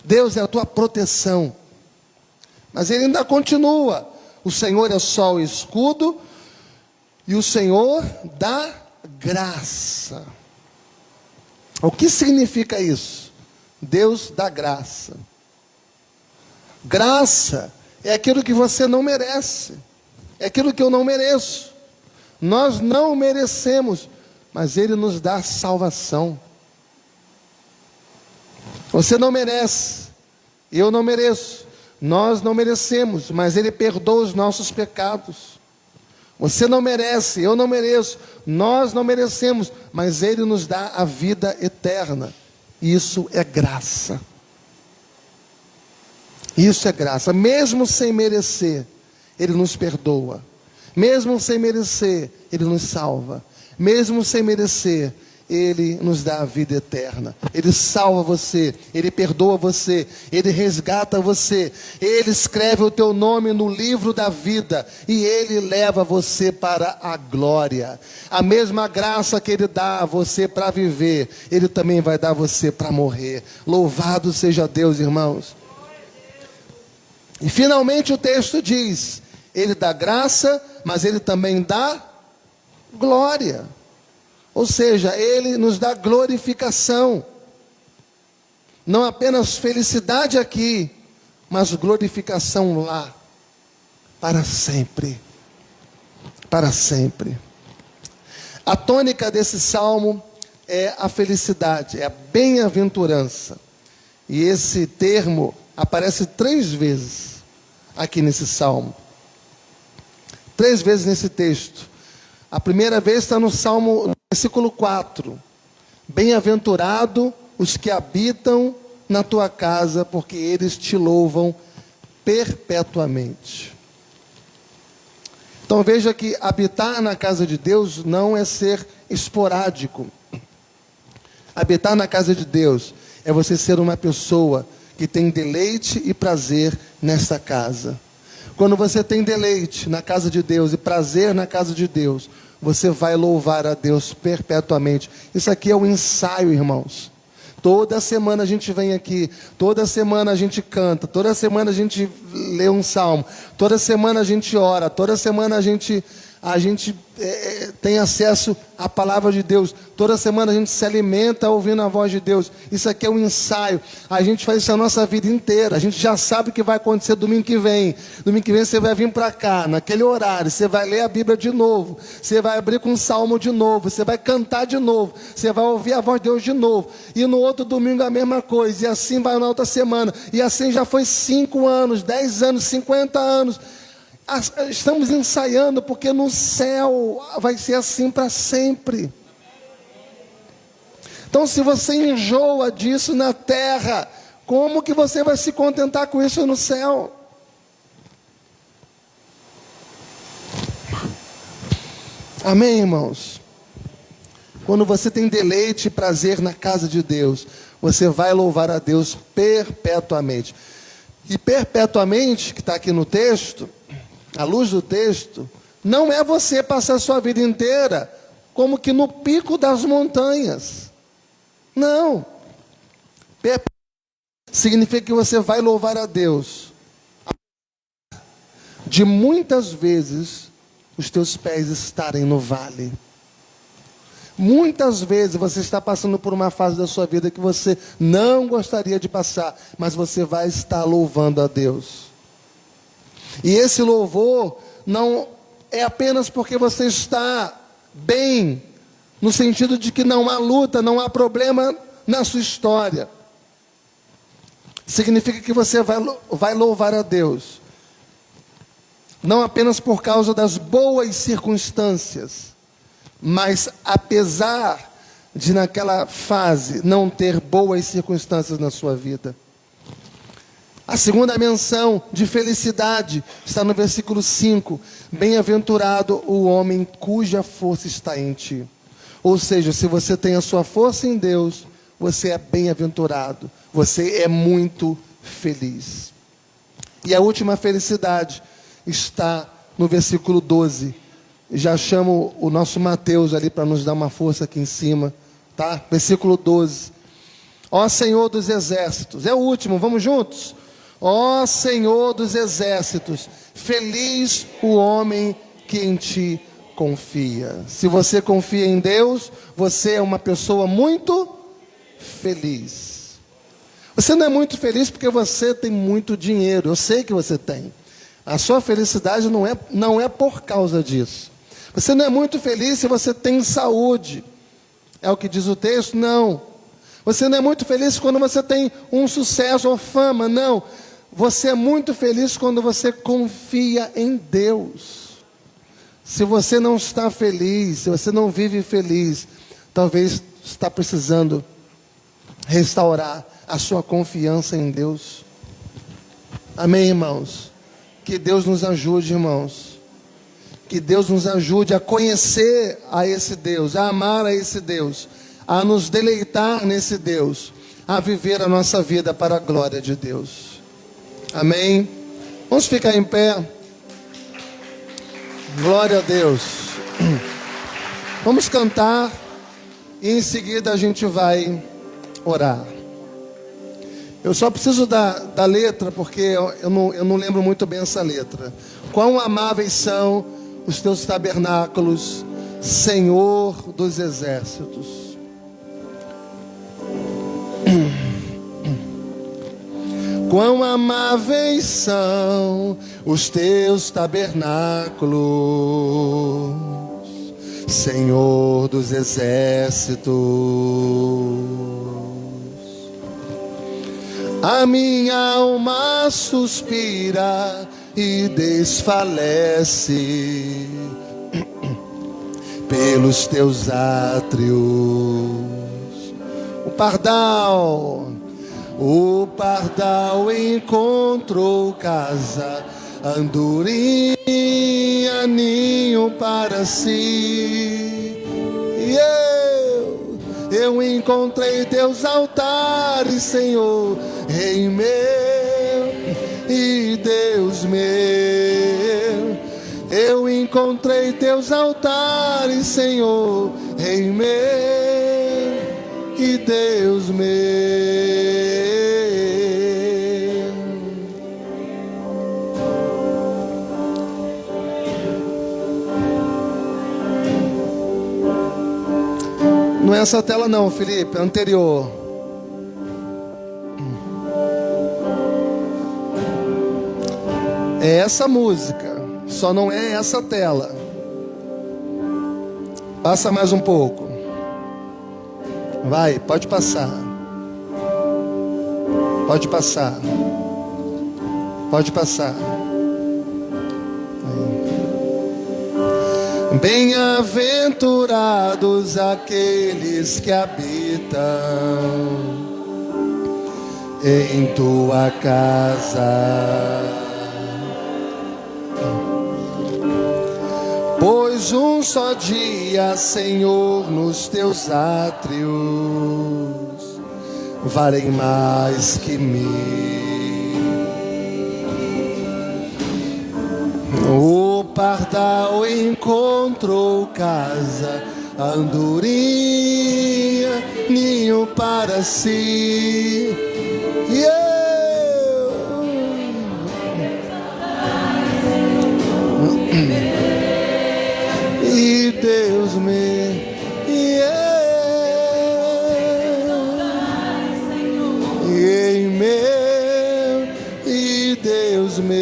Deus é a tua proteção. Mas ele ainda continua. O Senhor é sol e escudo, e o Senhor dá graça. O que significa isso? Deus dá graça. Graça é aquilo que você não merece. É aquilo que eu não mereço. Nós não merecemos, mas Ele nos dá salvação. Você não merece, eu não mereço. Nós não merecemos, mas Ele perdoa os nossos pecados. Você não merece, eu não mereço. Nós não merecemos, mas Ele nos dá a vida eterna. Isso é graça. Isso é graça. Mesmo sem merecer, Ele nos perdoa. Mesmo sem merecer, Ele nos salva. Mesmo sem merecer, Ele nos dá a vida eterna. Ele salva você, Ele perdoa você, Ele resgata você, Ele escreve o teu nome no livro da vida e Ele leva você para a glória. A mesma graça que Ele dá a você para viver, Ele também vai dar a você para morrer. Louvado seja Deus, irmãos. E finalmente o texto diz, Ele dá graça, mas Ele também dá glória. Ou seja, Ele nos dá glorificação. Não apenas felicidade aqui, mas glorificação lá. Para sempre. Para sempre. A tônica desse salmo é a felicidade, é a bem-aventurança. E esse termo aparece 3 vezes aqui nesse salmo. 3 vezes nesse texto. A primeira vez está no Salmo, no versículo 4. Bem-aventurado os que habitam na tua casa, porque eles te louvam perpetuamente. Então veja que habitar na casa de Deus não é ser esporádico. Habitar na casa de Deus é você ser uma pessoa que tem deleite e prazer nessa casa. Quando você tem deleite na casa de Deus e prazer na casa de Deus, você vai louvar a Deus perpetuamente. Isso aqui é um ensaio, irmãos. Toda semana a gente vem aqui, toda semana a gente canta, toda semana a gente lê um salmo, toda semana a gente ora, toda semana a gente a gente tem acesso à palavra de Deus. Toda semana a gente se alimenta ouvindo a voz de Deus. Isso aqui é um ensaio. A gente faz isso a nossa vida inteira. A gente já sabe o que vai acontecer domingo que vem. Domingo que vem você vai vir para cá, naquele horário. Você vai ler a Bíblia de novo. Você vai abrir com um salmo de novo. Você vai cantar de novo. Você vai ouvir a voz de Deus de novo. E no outro domingo a mesma coisa. E assim vai na outra semana. E assim já foi 5 anos, 10 anos, 50 anos. Estamos ensaiando, porque no céu vai ser assim para sempre. Então, se você enjoa disso na terra, como que você vai se contentar com isso no céu? Amém, irmãos? Quando você tem deleite e prazer na casa de Deus, você vai louvar a Deus perpetuamente. E perpetuamente, que está aqui no texto, à luz do texto, não é você passar a sua vida inteira como que no pico das montanhas. Não. Significa que você vai louvar a Deus. De muitas vezes os teus pés estarem no vale. Muitas vezes você está passando por uma fase da sua vida que você não gostaria de passar, mas você vai estar louvando a Deus. E esse louvor não é apenas porque você está bem, no sentido de que não há luta, não há problema na sua história. Significa que você vai louvar a Deus, não apenas por causa das boas circunstâncias, mas apesar de naquela fase não ter boas circunstâncias na sua vida. A segunda menção de felicidade está no versículo 5. Bem-aventurado o homem cuja força está em ti. Ou seja, se você tem a sua força em Deus, você é bem-aventurado. Você é muito feliz. E a última felicidade está no versículo 12. Já chamo o nosso Mateus ali para nos dar uma força aqui em cima. Tá? Versículo 12. Ó Senhor dos exércitos. É o último, vamos juntos? Ó Senhor dos exércitos, feliz o homem que em ti confia. Se você confia em Deus, você é uma pessoa muito feliz. Você não é muito feliz porque você tem muito dinheiro. Eu sei que você tem. A sua felicidade não é por causa disso. Você não é muito feliz se você tem saúde. É o que diz o texto? Não. Você não é muito feliz quando você tem um sucesso ou fama. Não. Você é muito feliz quando você confia em Deus. Se você não está feliz, se você não vive feliz, talvez está precisando restaurar a sua confiança em Deus. Amém, irmãos? Que Deus nos ajude, irmãos. Que Deus nos ajude a conhecer a esse Deus, a amar a esse Deus, a nos deleitar nesse Deus, a viver a nossa vida para a glória de Deus. Amém? Vamos ficar em pé. Glória a Deus. Vamos cantar e em seguida a gente vai orar. Eu só preciso da letra, porque eu não lembro muito bem essa letra. Quão amáveis são os teus tabernáculos, Senhor dos exércitos. Quão amáveis são os teus tabernáculos, Senhor dos exércitos. A minha alma suspira e desfalece pelos teus átrios. O pardal encontrou casa, andorinha, ninho para si. E eu encontrei teus altares, Senhor, Rei meu e Deus meu. Eu encontrei teus altares, Senhor, Rei meu e Deus meu. essa tela não, Felipe, anterior. É essa música, só não é essa tela. Passa mais um pouco. Vai, pode passar. Pode passar. Pode passar. Bem-aventurados aqueles que habitam em tua casa, pois um só dia, Senhor, nos teus átrios valem mais que mil. O pardal encontrou casa, andorinha, ninho para si. E Deus me em meu, e Deus meu.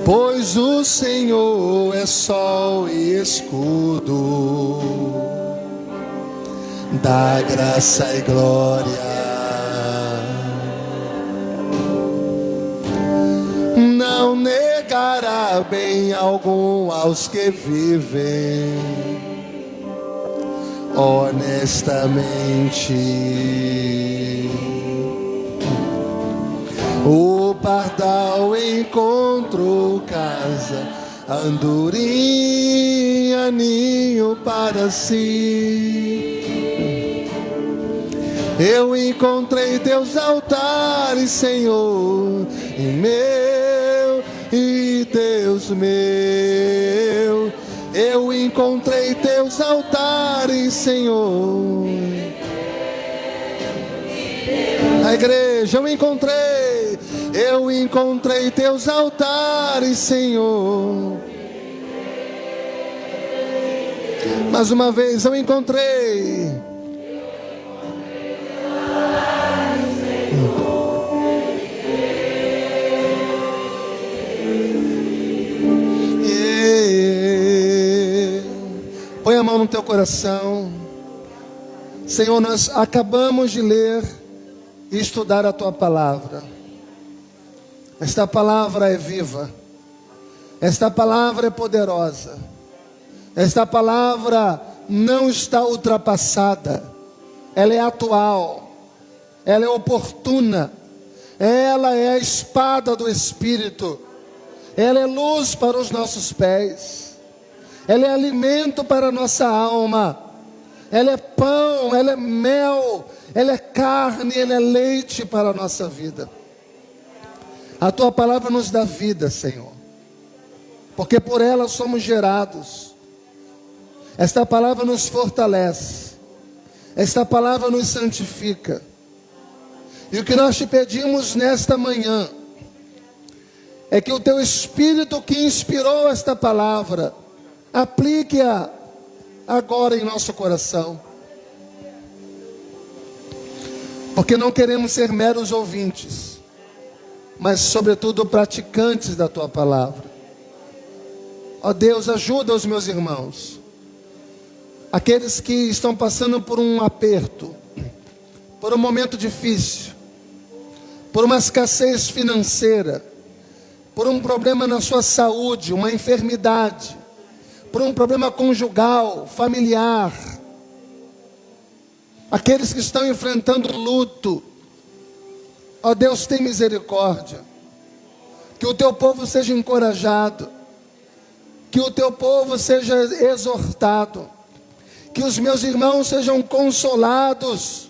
Pois o Senhor é sol e escudo, da graça e glória, não negará bem algum aos que vivem honestamente. O pardal encontrou casa, andorinha, ninho para si. Eu encontrei teus altares, Senhor, em meu e Deus meu. Eu encontrei teus altares, Senhor. A igreja, eu encontrei teus altares, Senhor. Mais uma vez, eu encontrei. Põe a mão no teu coração. Senhor, nós acabamos de ler e estudar a tua palavra. Esta palavra é viva. Esta palavra é poderosa. Esta palavra não está ultrapassada. Ela é atual. Ela é oportuna. Ela é a espada do Espírito. Ela é luz para os nossos pés. Ela é alimento para a nossa alma. Ela é pão, ela é mel, ela é carne, ela é leite para a nossa vida. A tua palavra nos dá vida, Senhor, porque por ela somos gerados. Esta palavra nos fortalece. Esta palavra nos santifica. E o que nós te pedimos nesta manhã é que o teu Espírito que inspirou esta palavra, aplique-a agora em nosso coração. Porque não queremos ser meros ouvintes, mas sobretudo praticantes da tua palavra. Ó Deus, ajuda os meus irmãos, aqueles que estão passando por um aperto, por um momento difícil, por uma escassez financeira, por um problema na sua saúde, uma enfermidade, por um problema conjugal, familiar, aqueles que estão enfrentando luto. Ó Deus, tem misericórdia. Que o teu povo seja encorajado, que o teu povo seja exortado, que os meus irmãos sejam consolados,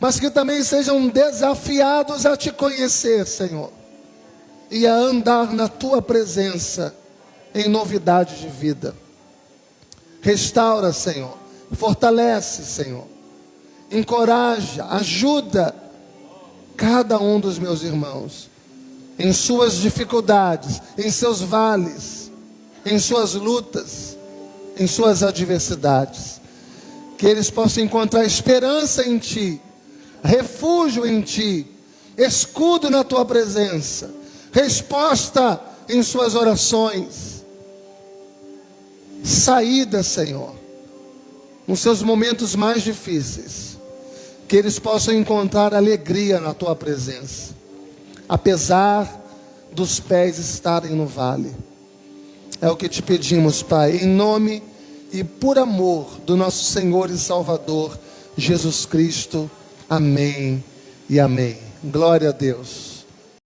mas que também sejam desafiados a te conhecer, Senhor, e a andar na tua presença em novidade de vida. Restaura, Senhor, fortalece, Senhor, encoraja, ajuda cada um dos meus irmãos, em suas dificuldades, em seus vales, em suas lutas, em suas adversidades. Que eles possam encontrar esperança em Ti, refúgio em Ti, escudo na Tua presença, resposta em suas orações, saída, Senhor, nos seus momentos mais difíceis. Que eles possam encontrar alegria na Tua presença, apesar dos pés estarem no vale. É o que te pedimos, Pai, em nome e por amor do nosso Senhor e Salvador, Jesus Cristo. Amém e amém. Glória a Deus.